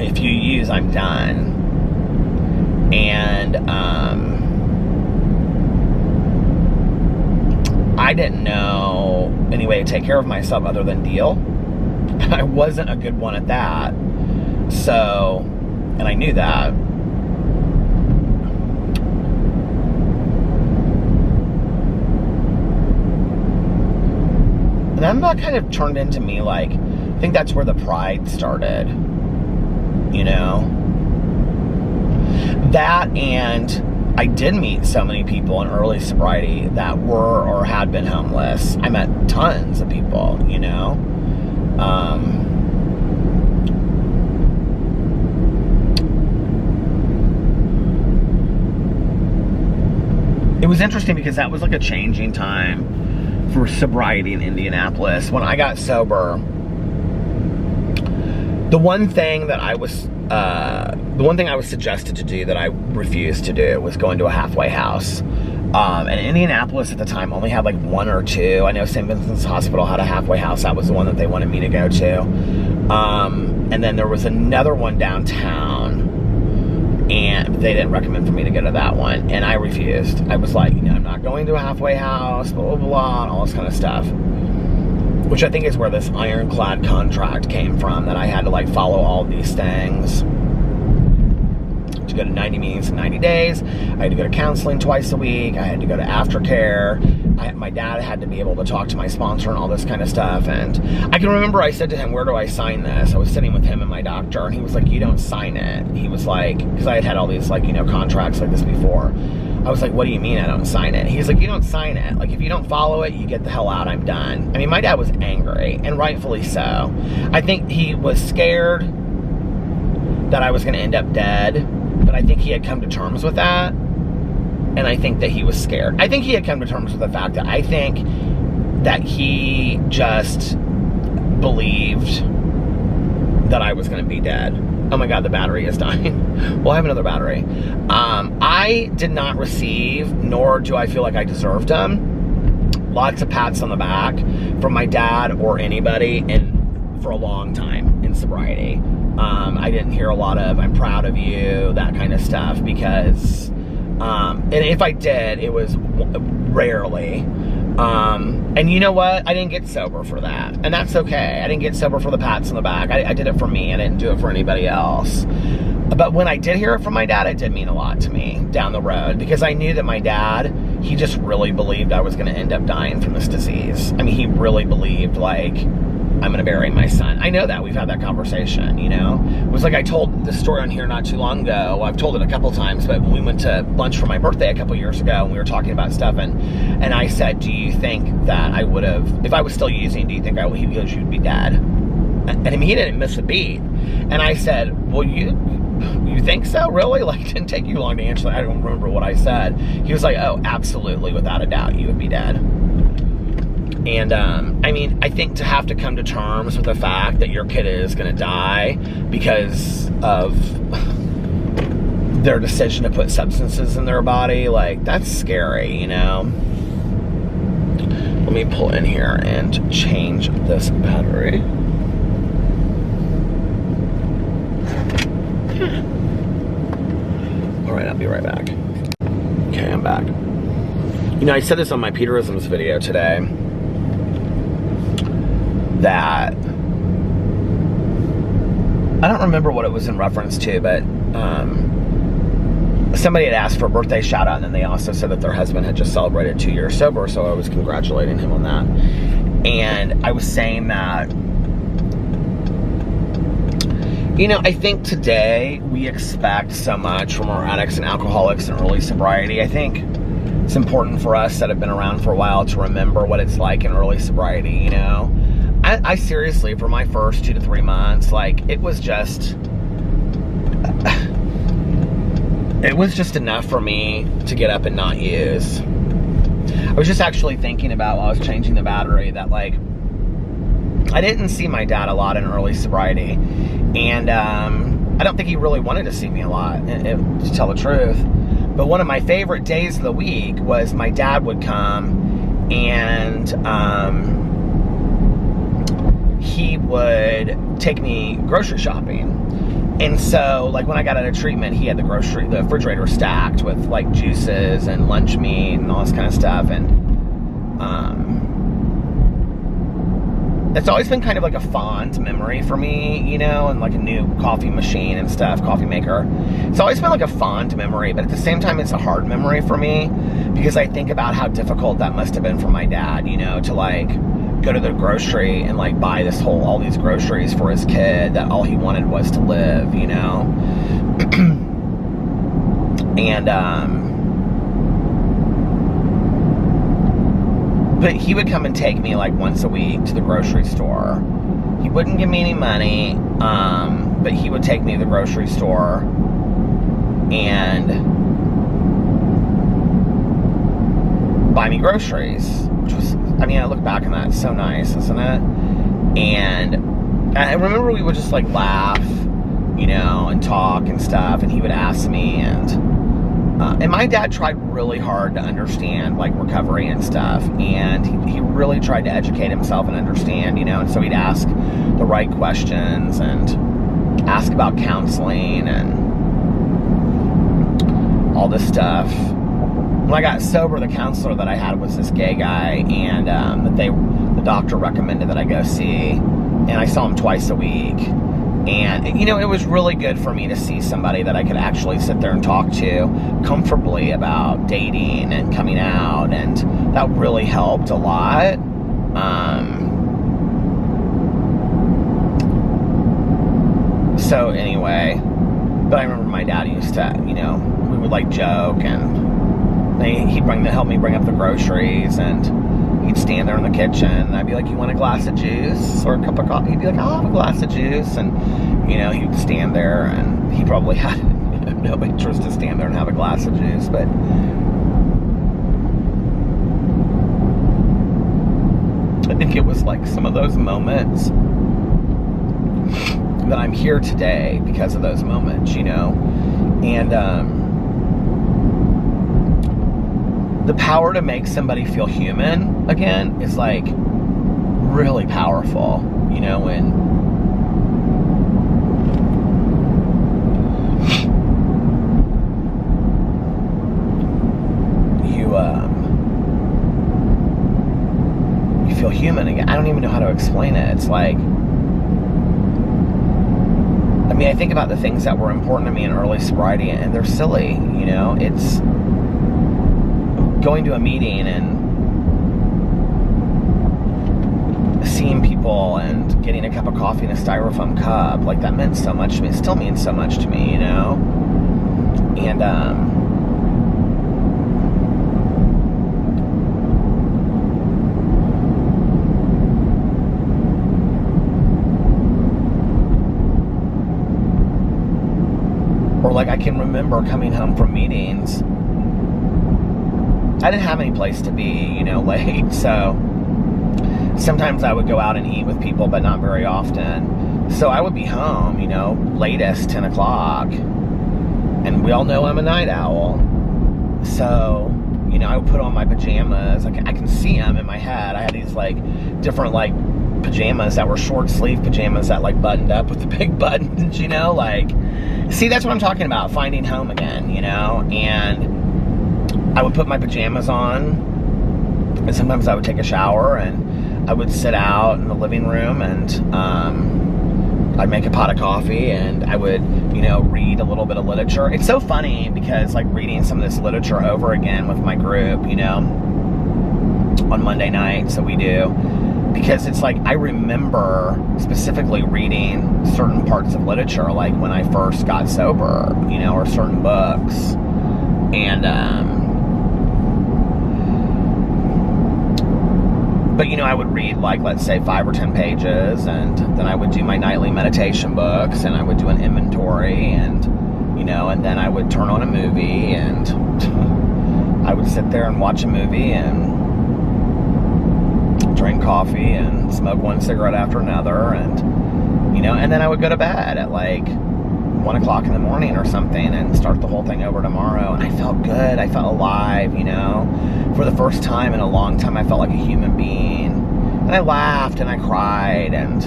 if you use, I'm done. And, I didn't know any way to take care of myself other than deal. I wasn't a good one at that. So, and I knew that. And then that kind of turned into me, like, I think that's where the pride started, you know? That, and I did meet so many people in early sobriety that were or had been homeless. I met tons of people, you know? It was interesting because that was like a changing time for sobriety in Indianapolis. When I got sober, the one thing that I was suggested to do that I refused to do was going to a halfway house. And Indianapolis at the time only had like one or two. I know St. Vincent's Hospital had a halfway house. That was the one that they wanted me to go to. And then there was another one downtown, and they didn't recommend for me to go to that one, and I refused. I was like, you know, I'm not going to a halfway house, blah, blah, blah, and all this kind of stuff. Which I think is where this ironclad contract came from, that I had to, like, follow all these things. To go to 90 meetings in 90 days. I had to go to counseling twice a week. I had to go to aftercare. My dad had to be able to talk to my sponsor and all this kind of stuff. And I can remember I said to him, where do I sign this? I was sitting with him and my doctor, and he was like, you don't sign it. He was like, because I had all these, like, you know, contracts like this before. I was like, what do you mean I don't sign it? He's like, you don't sign it. Like, if you don't follow it, you get the hell out. I'm done. I mean, my dad was angry, and rightfully so. I think he was scared that I was going to end up dead, but I think he had come to terms with that. And I think that he was scared. I think he had come to terms with the fact that I think that he just believed that I was going to be dead. Oh my God, the battery is dying. Well, I have another battery. I did not receive, nor do I feel like I deserved them, lots of pats on the back from my dad or anybody for a long time in sobriety. I didn't hear a lot of, I'm proud of you, that kind of stuff, because... and if I did, it was rarely. And you know what? I didn't get sober for that. And that's okay. I didn't get sober for the pats on the back. I did it for me. I didn't do it for anybody else. But when I did hear it from my dad, it did mean a lot to me down the road. Because I knew that my dad, he just really believed I was going to end up dying from this disease. I mean, he really believed, like, I'm gonna bury my son. I know that. We've had that conversation, you know? It was like I told this story on here not too long ago. Well, I've told it a couple times, but when we went to lunch for my birthday a couple years ago and we were talking about stuff, and I said, do you think that I would have, if I was still using, do you think he goes, you'd be dead? And I mean, he didn't miss a beat. And I said, well, you think so? Really? Like, it didn't take you long to answer that. I don't remember what I said. He was like, oh, absolutely, without a doubt, you would be dead. And, I mean, I think to have to come to terms with the fact that your kid is going to die because of their decision to put substances in their body, like, that's scary, you know? Let me pull in here and change this battery. All right, I'll be right back. Okay, I'm back. You know, I said this on my Peterisms video today, that I don't remember what it was in reference to, but somebody had asked for a birthday shout out, and then they also said that their husband had just celebrated 2 years sober, so I was congratulating him on that. And I was saying that, you know, I think today we expect so much from our addicts and alcoholics in early sobriety. I think it's important for us that have been around for a while to remember what it's like in early sobriety, you know? I seriously, for my first 2 to 3 months, like, it was just enough for me to get up and not use. I was just actually thinking about, while I was changing the battery, that, like, I didn't see my dad a lot in early sobriety, and I don't think he really wanted to see me a lot, to tell the truth. But one of my favorite days of the week was my dad would come, and he would take me grocery shopping. And so, like, when I got out of treatment, he had the refrigerator stacked with, like, juices and lunch meat and all this kind of stuff. And it's always been kind of like a fond memory for me, you know, and like a new coffee machine and stuff, coffee maker. It's always been like a fond memory, but at the same time, it's a hard memory for me because I think about how difficult that must have been for my dad, you know, to, like, go to the grocery and, like, buy all these groceries for his kid that all he wanted was to live, you know? And, but he would come and take me, like, once a week to the grocery store. He wouldn't give me any money, but he would take me to the grocery store and buy me groceries, which was, I mean, I look back on that, it's so nice, isn't it? And I remember we would just, like, laugh, you know, and talk and stuff, and he would ask me, and my dad tried really hard to understand, like, recovery and stuff, and he really tried to educate himself and understand, you know, and so he'd ask the right questions and ask about counseling and all this stuff. When I got sober, the counselor that I had was this gay guy, and the doctor recommended that I go see, and I saw him twice a week. And, you know, it was really good for me to see somebody that I could actually sit there and talk to comfortably about dating and coming out, and that really helped a lot. So anyway, but I remember my dad used to, you know, we would, like, joke, and he'd help me bring up the groceries, and he'd stand there in the kitchen, and I'd be like, you want a glass of juice or a cup of coffee? He'd be like, I'll have a glass of juice. And, you know, he'd stand there, and he probably had, you know, no interest to stand there and have a glass of juice, but I think it was like some of those moments that I'm here today because of those moments, you know. And the power to make somebody feel human again is, like, really powerful, you know, when you feel human again. I don't even know how to explain it. It's like, I mean, I think about the things that were important to me in early sobriety, and they're silly, you know. It's going to a meeting and seeing people and getting a cup of coffee in a styrofoam cup. Like, that meant so much to me. It still means so much to me, you know? And, or like, I can remember coming home from meetings. I didn't have any place to be, you know, late, so sometimes I would go out and eat with people, but not very often. So I would be home, you know, latest 10 o'clock. And we all know I'm a night owl. So, you know, I would put on my pajamas. Like, I can see them in my head. I had these, like, different, like, pajamas that were short sleeve pajamas that, like, buttoned up with the big buttons, you know? Like, see, that's what I'm talking about, finding home again, you know? And I would put my pajamas on, and sometimes I would take a shower, and I would sit out in the living room, and I'd make a pot of coffee, and I would, you know, read a little bit of literature. It's so funny because, like, reading some of this literature over again with my group, you know, on Monday nights that we do, because it's like I remember specifically reading certain parts of literature, like when I first got sober, you know, or certain books. And but, you know, I would read, like, let's say 5 or 10 pages, and then I would do my nightly meditation books, and I would do an inventory, and, you know, and then I would turn on a movie, and I would sit there and watch a movie, and drink coffee, and smoke one cigarette after another, and, you know, and then I would go to bed at, like, 1 o'clock in the morning or something, and start the whole thing over tomorrow. And I felt good. I felt alive, you know. For the first time in a long time, I felt like a human being. And I laughed and I cried, and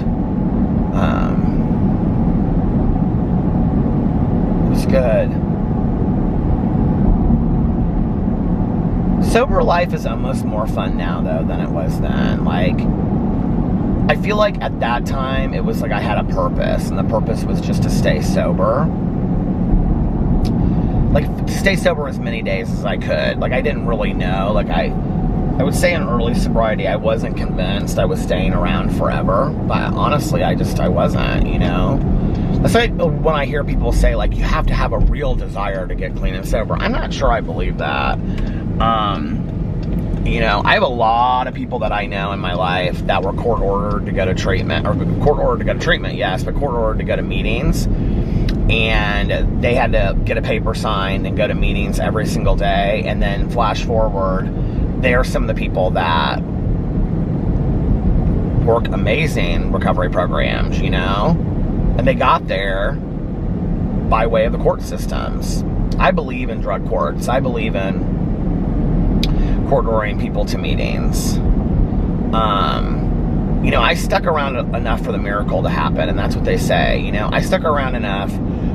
it was good. Sober life is almost more fun now, though, than it was then. Like, I feel like at that time, it was like I had a purpose, and the purpose was just to stay sober. Like, to stay sober as many days as I could. Like, I didn't really know. Like, I would say in early sobriety, I wasn't convinced I was staying around forever. But honestly, I wasn't, you know? That's like when I hear people say, like, you have to have a real desire to get clean and sober. I'm not sure I believe that. You know, I have a lot of people that I know in my life that were court-ordered to go to treatment, or court-ordered to go to treatment, yes, but court-ordered to go to meetings, and they had to get a paper signed and go to meetings every single day. And then flash forward, they're some of the people that work amazing recovery programs, you know, and they got there by way of the court systems. I believe in drug courts. I believe in court ordering people to meetings. You know, I stuck around enough for the miracle to happen, and that's what they say. You know, I stuck around enough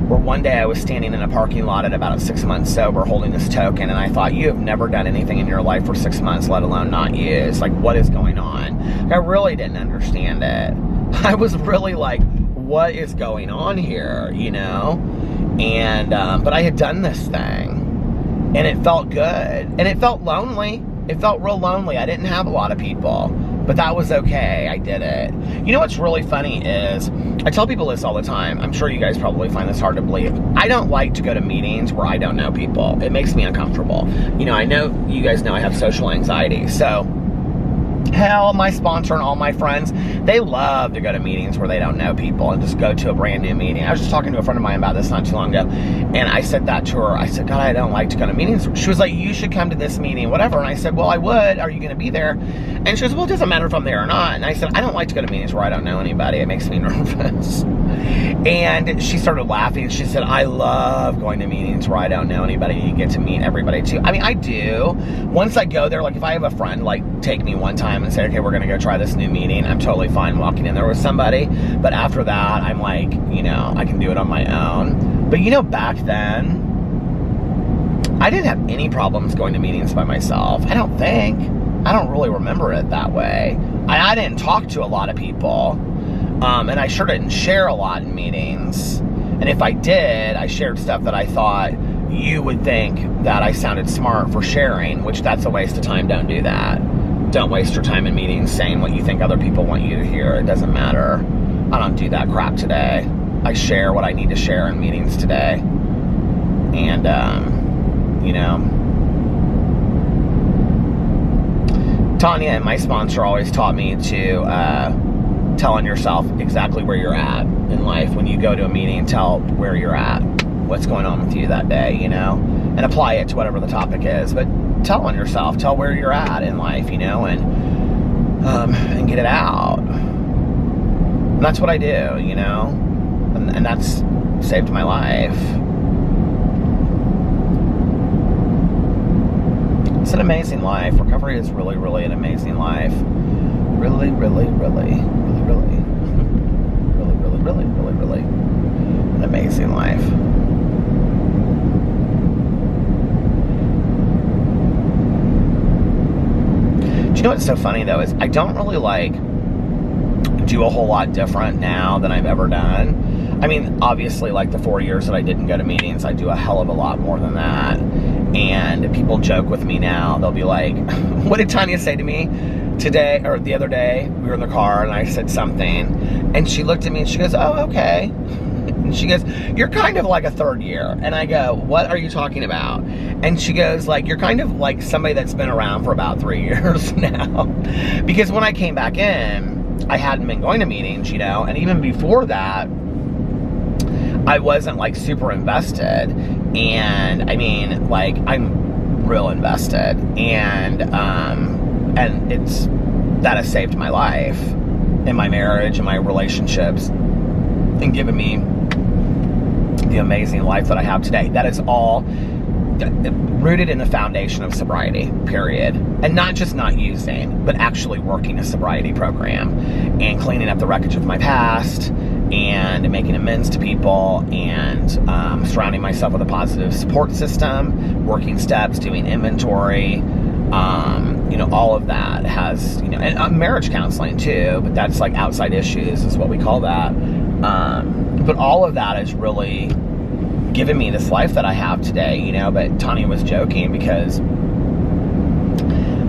where one day I was standing in a parking lot at about 6 months sober holding this token, and I thought, you have never done anything in your life for 6 months, let alone not use. Like, what is going on? I really didn't understand it. I was really like, what is going on here, you know? And, but I had done this thing, and it felt good, and it felt lonely. It felt real lonely. I didn't have a lot of people, but that was okay. I did it. You know what's really funny is, I tell people this all the time. I'm sure you guys probably find this hard to believe. I don't like to go to meetings where I don't know people. It makes me uncomfortable. You know, I know you guys know I have social anxiety, so hell, my sponsor and all my friends, they love to go to meetings where they don't know people and just go to a brand new meeting. I was just talking to a friend of mine about this not too long ago, and I said that to her. I said, God, I don't like to go to meetings. She was like, you should come to this meeting, whatever. And I said, well, I would. Are you going to be there? And she goes, well, it doesn't matter if I'm there or not. And I said, I don't like to go to meetings where I don't know anybody. It makes me nervous. And she started laughing. She said, I love going to meetings where I don't know anybody. You get to meet everybody too. I mean, I do. Once I go there, like if I have a friend like take me one time and say, okay, we're going to go try this new meeting, I'm totally fine walking in there with somebody. But after that, I'm like, you know, I can do it on my own. But you know, back then, I didn't have any problems going to meetings by myself. I don't think. I don't really remember it that way. I didn't talk to a lot of people. And I sure didn't share a lot in meetings. And if I did, I shared stuff that I thought you would think that I sounded smart for sharing, which that's a waste of time. Don't do that. don't waste your time in meetings saying what you think other people want you to hear. It doesn't matter. I don't do that crap today. I share what I need to share in meetings today. And, you know, Tanya and my sponsor always taught me to tell on yourself exactly where you're at in life. When you go to a meeting, tell where you're at, what's going on with you that day, you know, and apply it to whatever the topic is. But tell on yourself, tell where you're at in life, you know, and get it out. And that's what I do, you know, and that's saved my life. It's an amazing life. Recovery is really, really an amazing life. Really, really, really, really, really, really, really, really, really, really an amazing life. Do you know what's so funny though is I don't really like do a whole lot different now than I've ever done. I mean, obviously, like the 4 years that I didn't go to meetings, I do a hell of a lot more than that. And people joke with me now. They'll be like, what did Tanya say to me today, or the other day? We were in the car and I said something, and she looked at me and she goes, oh, okay. And she goes, you're kind of like a third year. And I go, what are you talking about? And she goes, like, you're kind of like somebody that's been around for about 3 years now. Because when I came back in, I hadn't been going to meetings, you know, and even before that, I wasn't like super invested. And I mean, like, I'm real invested, and it's that has saved my life in my marriage and my relationships and given me the amazing life that I have today. That is all rooted in the foundation of sobriety, period. And not just not using, but actually working a sobriety program and cleaning up the wreckage of my past and making amends to people and surrounding myself with a positive support system, working steps, doing inventory, you know, all of that has, you know, and marriage counseling too, but that's like outside issues is what we call that. But all of that is really given me this life that I have today, you know. But Tanya was joking because,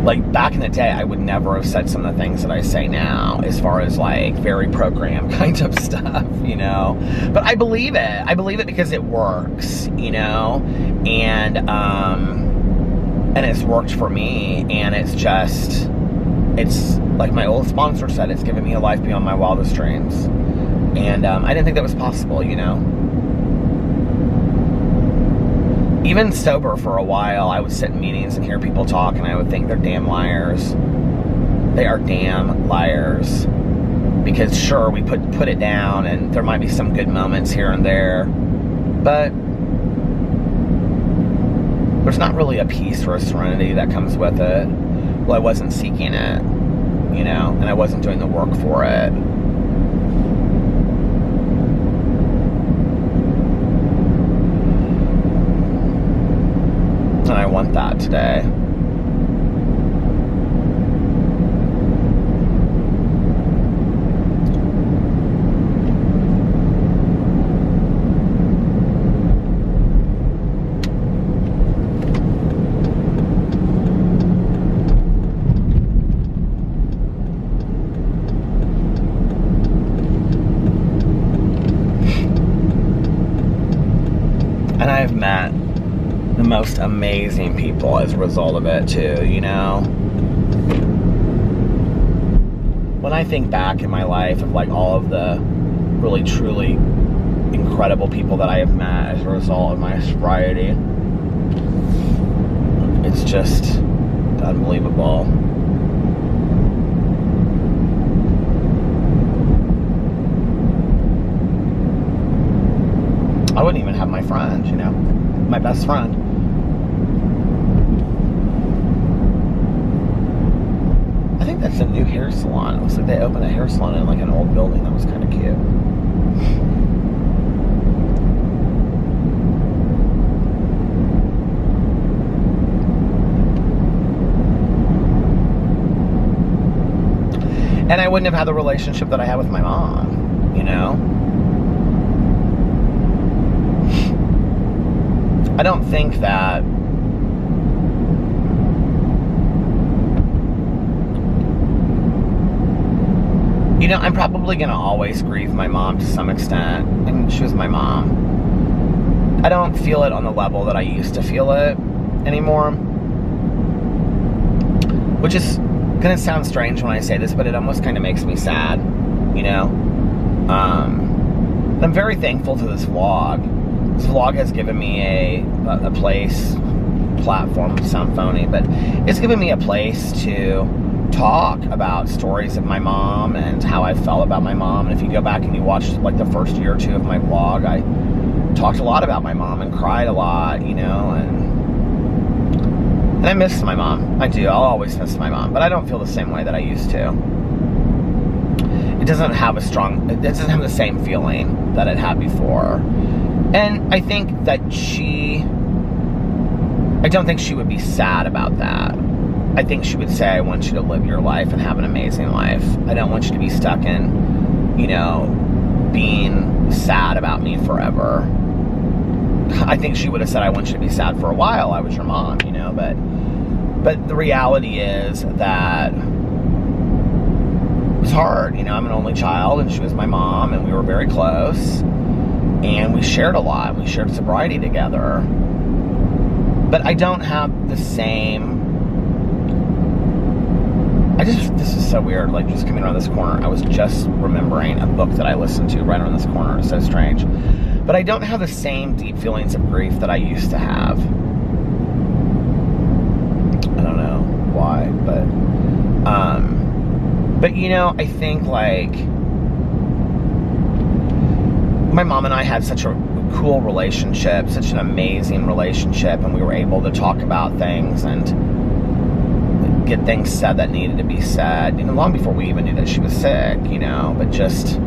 like, back in the day, I would never have said some of the things that I say now as far as, like, very program kind of stuff, you know. But I believe it. I believe it because it works, you know. And it's worked for me. And it's just, it's, like my old sponsor said, it's given me a life beyond my wildest dreams. And I didn't think that was possible, you know. Even sober for a while, I would sit in meetings and hear people talk, and I would think they're damn liars. They are damn liars. Because sure, we put it down, and there might be some good moments here and there, but there's not really a peace or a serenity that comes with it. Well, I wasn't seeking it, you know, and I wasn't doing the work for it. And I want that today. And I've met the most amazing people as a result of it too, you know. When I think back in my life of like all of the really truly incredible people that I have met as a result of my sobriety, it's just unbelievable. I wouldn't even have my friends, you know, my best friend. I think that's a new hair salon. It looks like they opened a hair salon in like an old building. That was kind of cute. And I wouldn't have had the relationship that I had with my mom, you know? I don't think that, I'm probably going to always grieve my mom to some extent. And she was my mom. I don't feel it on the level that I used to feel it anymore. Which is going to sound strange when I say this, but it almost kind of makes me sad, I'm very thankful to this vlog. This vlog has given me a platform, sound phony, but it's given me a place to talk about stories of my mom and how I felt about my mom. And if you go back and you watch like the first year or two of my vlog, I talked a lot about my mom and cried a lot, and I miss my mom. I do. I'll always miss my mom, but I don't feel the same way that I used to. It doesn't have the same feeling that it had before. And I think that I don't think she would be sad about that. I think she would say, I want you to live your life and have an amazing life. I don't want you to be stuck in, being sad about me forever. I think she would have said, I want you to be sad for a while. I was your mom, but the reality is that it was hard. I'm an only child and she was my mom and we were very close and we shared a lot. We shared sobriety together. But I don't have the same... this is so weird, like just coming around this corner, I was just remembering a book that I listened to right around this corner. It's so strange. But I don't have the same deep feelings of grief that I used to have. I don't know why, but I think like my mom and I had such a cool relationship, such an amazing relationship, and we were able to talk about things and get things said that needed to be said, long before we even knew that she was sick, but just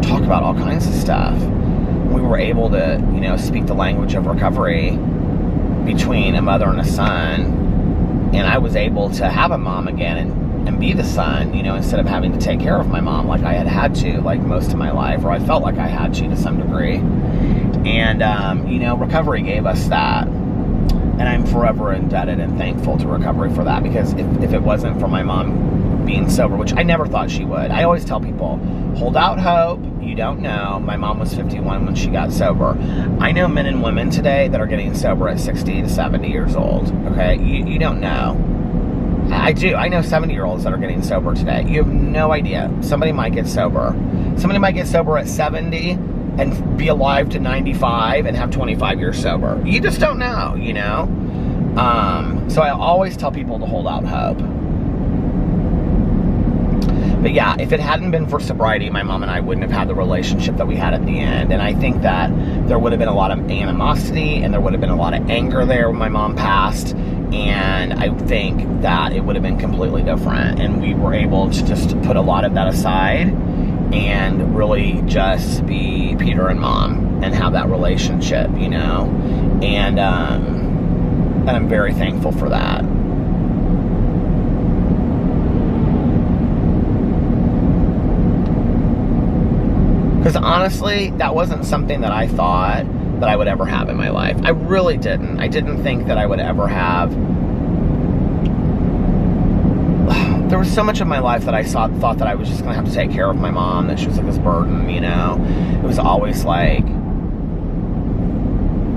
talk about all kinds of stuff. We were able to, speak the language of recovery between a mother and a son, and I was able to have a mom again and be the son, instead of having to take care of my mom like I had to, like most of my life, or I felt like I had to some degree. And, recovery gave us that. And I'm forever indebted and thankful to recovery for that, because if it wasn't for my mom being sober, which I never thought she would, I always tell people, hold out hope, you don't know. My mom was 51 when she got sober. I know men and women today that are getting sober at 60 to 70 years old, okay? You don't know. I do. I know 70-year-olds that are getting sober today. You have no idea. Somebody might get sober. Somebody might get sober at 70 and be alive to 95 and have 25 years sober. You just don't know, So I always tell people to hold out hope. But yeah, if it hadn't been for sobriety, my mom and I wouldn't have had the relationship that we had at the end. And I think that there would have been a lot of animosity and there would have been a lot of anger there when my mom passed. And I think that it would have been completely different. And we were able to just put a lot of that aside and really just be Peter and Mom and have that relationship, and I'm very thankful for that. Because honestly, that wasn't something that I thought that I would ever have in my life. I really didn't. I didn't think that I would ever have... There was so much of my life that I thought that I was just going to have to take care of my mom, that she was like this burden, It was always like... Do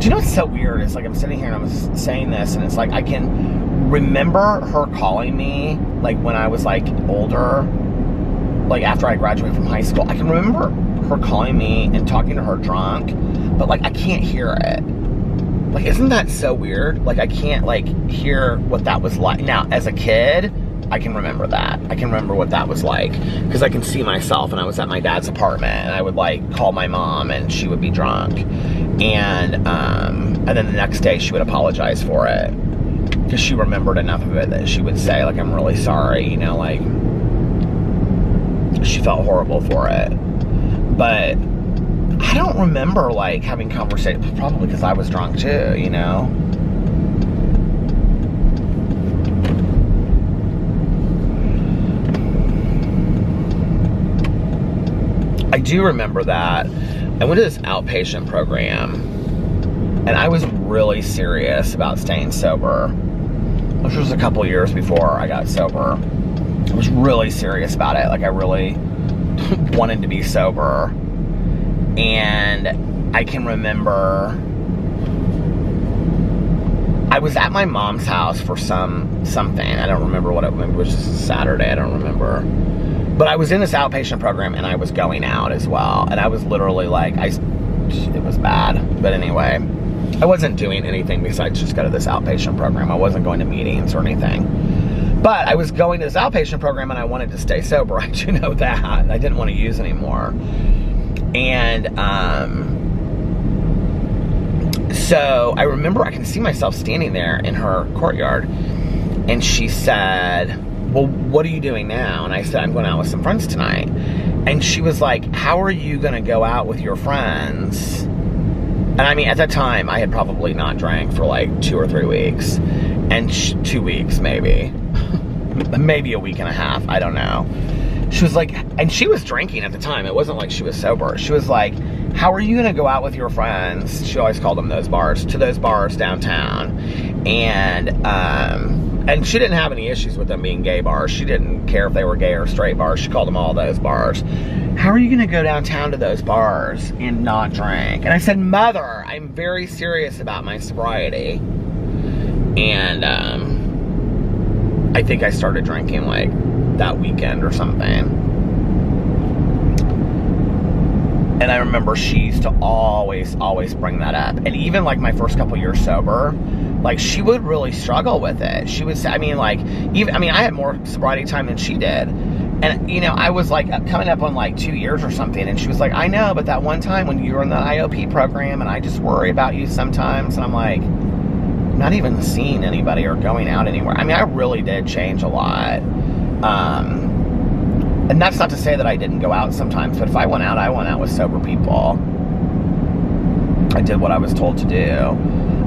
you know what's so weird? It's like I'm sitting here and I'm saying this, and it's like I can remember her calling me, like when I was like older, like after I graduated from high school. I can remember her calling me and talking to her drunk, but like I can't hear it. Like, isn't that so weird? Like I can't like hear what that was like. Now, as a kid, I can remember that. I can remember what that was like, because I can see myself, and I was at my dad's apartment, and I would like call my mom, and she would be drunk, and then the next day she would apologize for it, because she remembered enough of it that she would say like, I'm really sorry, like she felt horrible for it. But I don't remember like having conversations, probably because I was drunk too, I do remember that I went to this outpatient program, and I was really serious about staying sober, which was a couple years before I got sober. I was really serious about it. Like, I really wanted to be sober. And I can remember I was at my mom's house for something. I don't remember what it was. Just a Saturday. I don't remember. But I was in this outpatient program, and I was going out as well. And I was literally like, it was bad. But anyway, I wasn't doing anything besides just go to this outpatient program. I wasn't going to meetings or anything. But I was going to this outpatient program, and I wanted to stay sober. I do know that. I didn't want to use anymore. And so I remember I can see myself standing there in her courtyard, and she said, well, what are you doing now? And I said, I'm going out with some friends tonight. And she was like, how are you going to go out with your friends? And I mean, at that time, I had probably not drank for like 2 or 3 weeks. And 2 weeks, maybe. Maybe a week and a half. I don't know. She was like, and she was drinking at the time. It wasn't like she was sober. She was like, how are you going to go out with your friends? She always called them those bars, to those bars downtown. And she didn't have any issues with them being gay bars. She didn't care if they were gay or straight bars. She called them all those bars. How are you going to go downtown to those bars and not drink? And I said, Mother, I'm very serious about my sobriety. And I think I started drinking like that weekend or something. And I remember she used to always bring that up. And even like my first couple years sober, like she would really struggle with it. She would say, I had more sobriety time than she did. And, you know, I was like coming up on like 2 years or something. And she was like, I know, but that one time when you were in the IOP program and I just worry about you sometimes. And I'm like, I'm not even seeing anybody or going out anywhere. I mean, I really did change a lot. And that's not to say that I didn't go out sometimes, but if I went out with sober people. I did what I was told to do.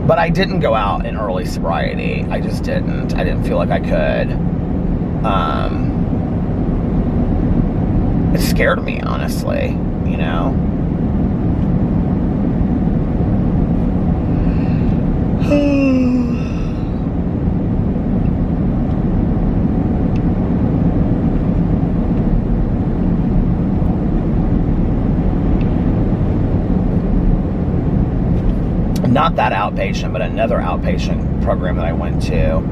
But I didn't go out in early sobriety. I just didn't. I didn't feel like I could. It scared me, honestly, you know? Not that outpatient, but another outpatient program that I went to.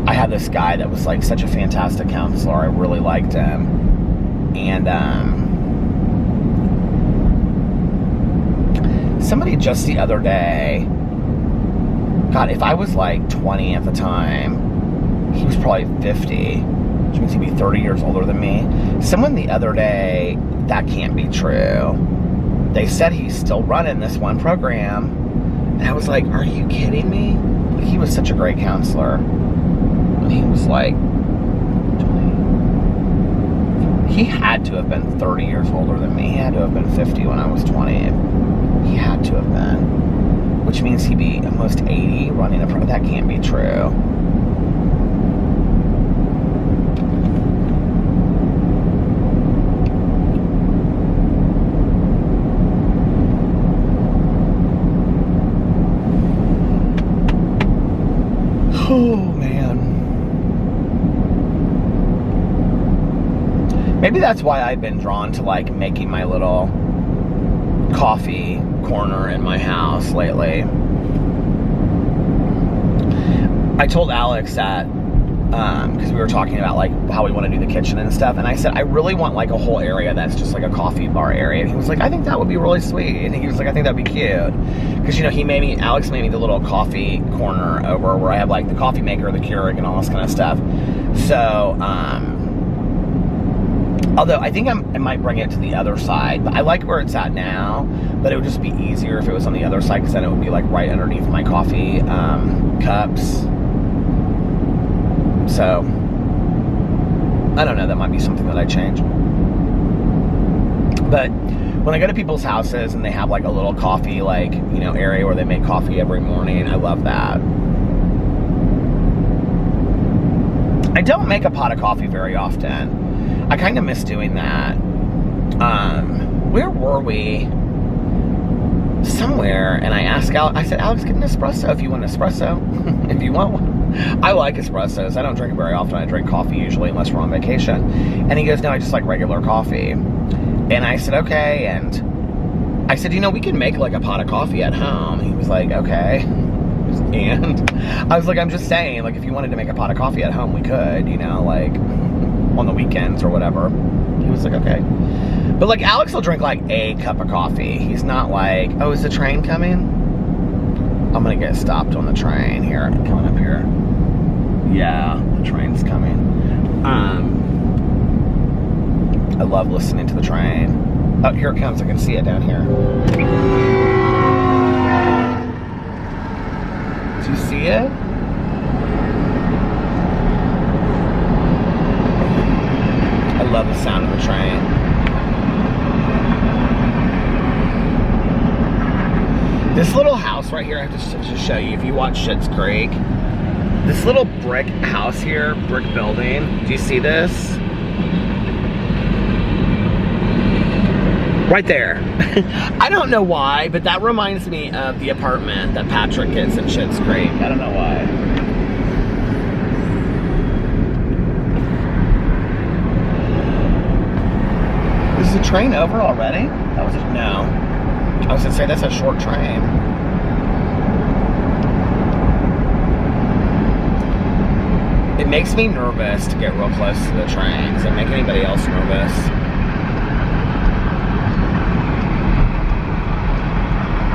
I had this guy that was like such a fantastic counselor. I really liked him. And somebody just the other day, God, if I was like 20 at the time, he was probably 50, which means he'd be 30 years older than me. Someone the other day, that can't be true. They said he's still running this one program. And I was like, are you kidding me? Like, he was such a great counselor. And he was like, 20. He had to have been 30 years older than me. He had to have been 50 when I was 20. He had to have been. Which means he'd be almost 80 running a program. That can't be true. Oh, man. Maybe that's why I've been drawn to, like, making my little coffee corner in my house lately. I told Alex that, because we were talking about, like, how we want to do the kitchen and stuff, and I said, I really want, like, a whole area that's just, like, a coffee bar area. And he was like, I think that would be really sweet. And he was like, I think that'd be cute. Because, you know, Alex made me the little coffee corner over where I have, like, the coffee maker, the Keurig, and all this kind of stuff. So, although I think I might bring it to the other side, but I like where it's at now, but it would just be easier if it was on the other side, because then it would be, like, right underneath my coffee cups. So, I don't know, that might be something that I change. But when I go to people's houses and they have like a little coffee, like, you know, area where they make coffee every morning, I love that. I don't make a pot of coffee very often. I kind of miss doing that. Where were we? Somewhere, and I asked Alex, I said, Alex, get an espresso if you want an espresso. If you want one. I like espressos. I don't drink it very often. I drink coffee usually unless we're on vacation. And he goes, no, I just like regular coffee. And I said, okay. And I said, you know, we can make like a pot of coffee at home. He was like, okay. And I was like, I'm just saying, like, if you wanted to make a pot of coffee at home, we could, you know, like on the weekends or whatever. He was like, okay. But like Alex will drink like a cup of coffee. He's not like, oh, is the train coming? I'm gonna get stopped on the train here, coming up here. Yeah, the train's coming. I love listening to the train. Oh, here it comes. I can see it down here. Do you see it? I love the sound of the train. This little house right here, I have to show you. If you watch Schitt's Creek, this little brick house here, brick building. Do you see this? Right there. I don't know why, but that reminds me of the apartment that Patrick gets in Schitt's Creek. I don't know why. Is the train over already? That was no. I was gonna say that's a short train. It makes me nervous to get real close to the train. Does it make anybody else nervous?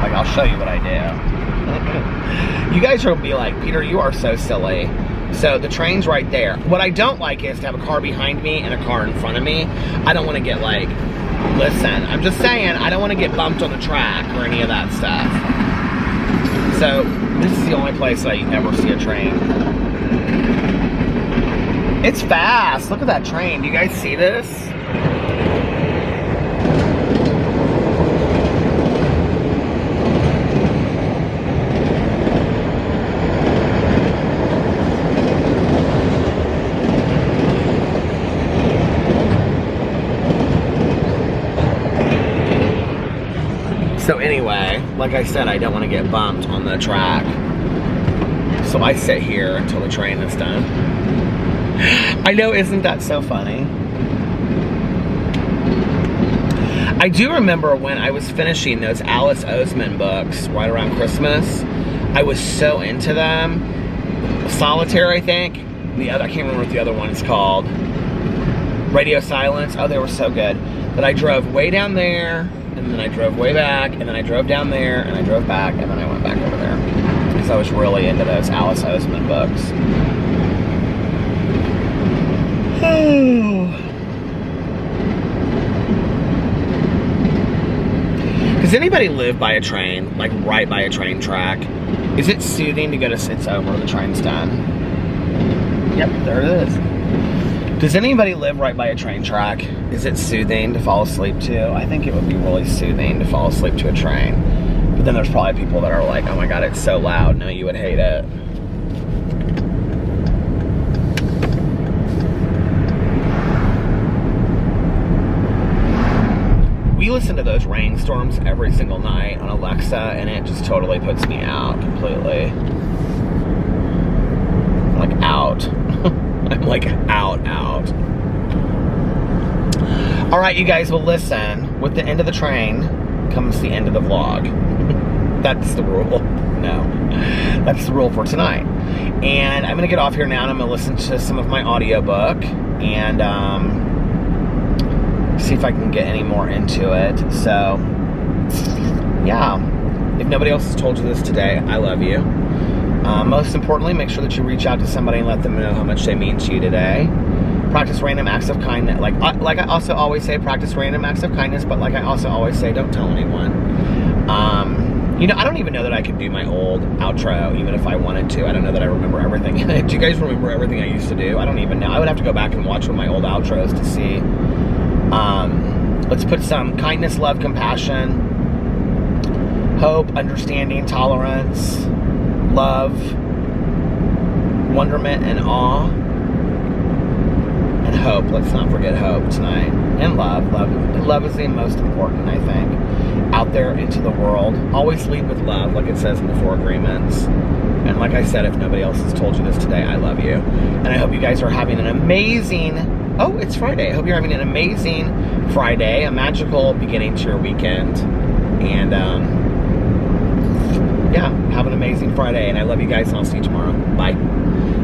Like, I'll show you what I do. You guys are gonna be like, Peter, you are so silly. So the train's right there. What I don't like is to have a car behind me and a car in front of me. I don't want to get like, listen, I'm just saying, I don't want to get bumped on the track or any of that stuff. So this is the only place I ever see a train. It's fast. Look at that train. Do you guys see this? So anyway, like I said, I don't want to get bumped on the track. So I sit here until the train is done. I know, isn't that so funny? I do remember when I was finishing those Alice Oseman books right around Christmas. I was so into them. Solitaire, I think. The other, I can't remember what the other one is called. Radio Silence. Oh, they were so good. But I drove way down there, and then I drove way back, and then I drove down there, and I drove back, and then I went back over there. Because I was really into those Alice Oseman books. Does anybody live by a train, like right by a train track? Is it soothing to go to It's over, the train's done? Yep, there it is. Does anybody live right by a train track? Is it soothing to fall asleep to? I think it would be really soothing to fall asleep to a train. But then there's probably people that are like, oh my God, it's so loud. No, you would hate it. We listen to those rainstorms every single night on Alexa, and it just totally puts me out completely. Like out. I'm like out. All right, you guys, well listen, with the end of the train comes the end of the vlog. That's the rule. No, that's the rule for tonight. And I'm gonna get off here now and I'm gonna listen to some of my audiobook and see if I can get any more into it. So, yeah, if nobody else has told you this today, I love you. Most importantly, make sure that you reach out to somebody and let them know how much they mean to you today. Practice random acts of kindness. Like I also always say, practice random acts of kindness, but like I also always say, don't tell anyone. You know, I don't even know that I can do my old outro, even if I wanted to. I don't know that I remember everything. Do you guys remember everything I used to do? I don't even know. I would have to go back and watch one of my old outros to see. Let's put some kindness, love, compassion, hope, understanding, tolerance, love, wonderment, and awe, and hope. Let's not forget hope tonight. and love. Love is the most important, I think, out there into the world. Always lead with love, like it says in the 4 agreements. And like I said, if nobody else has told you this today, I love you. And I hope you guys are having an amazing, oh, it's Friday. I hope you're having an amazing Friday, a magical beginning to your weekend. And yeah, have an amazing Friday. And I love you guys, and I'll see you tomorrow. Bye.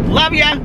Love ya!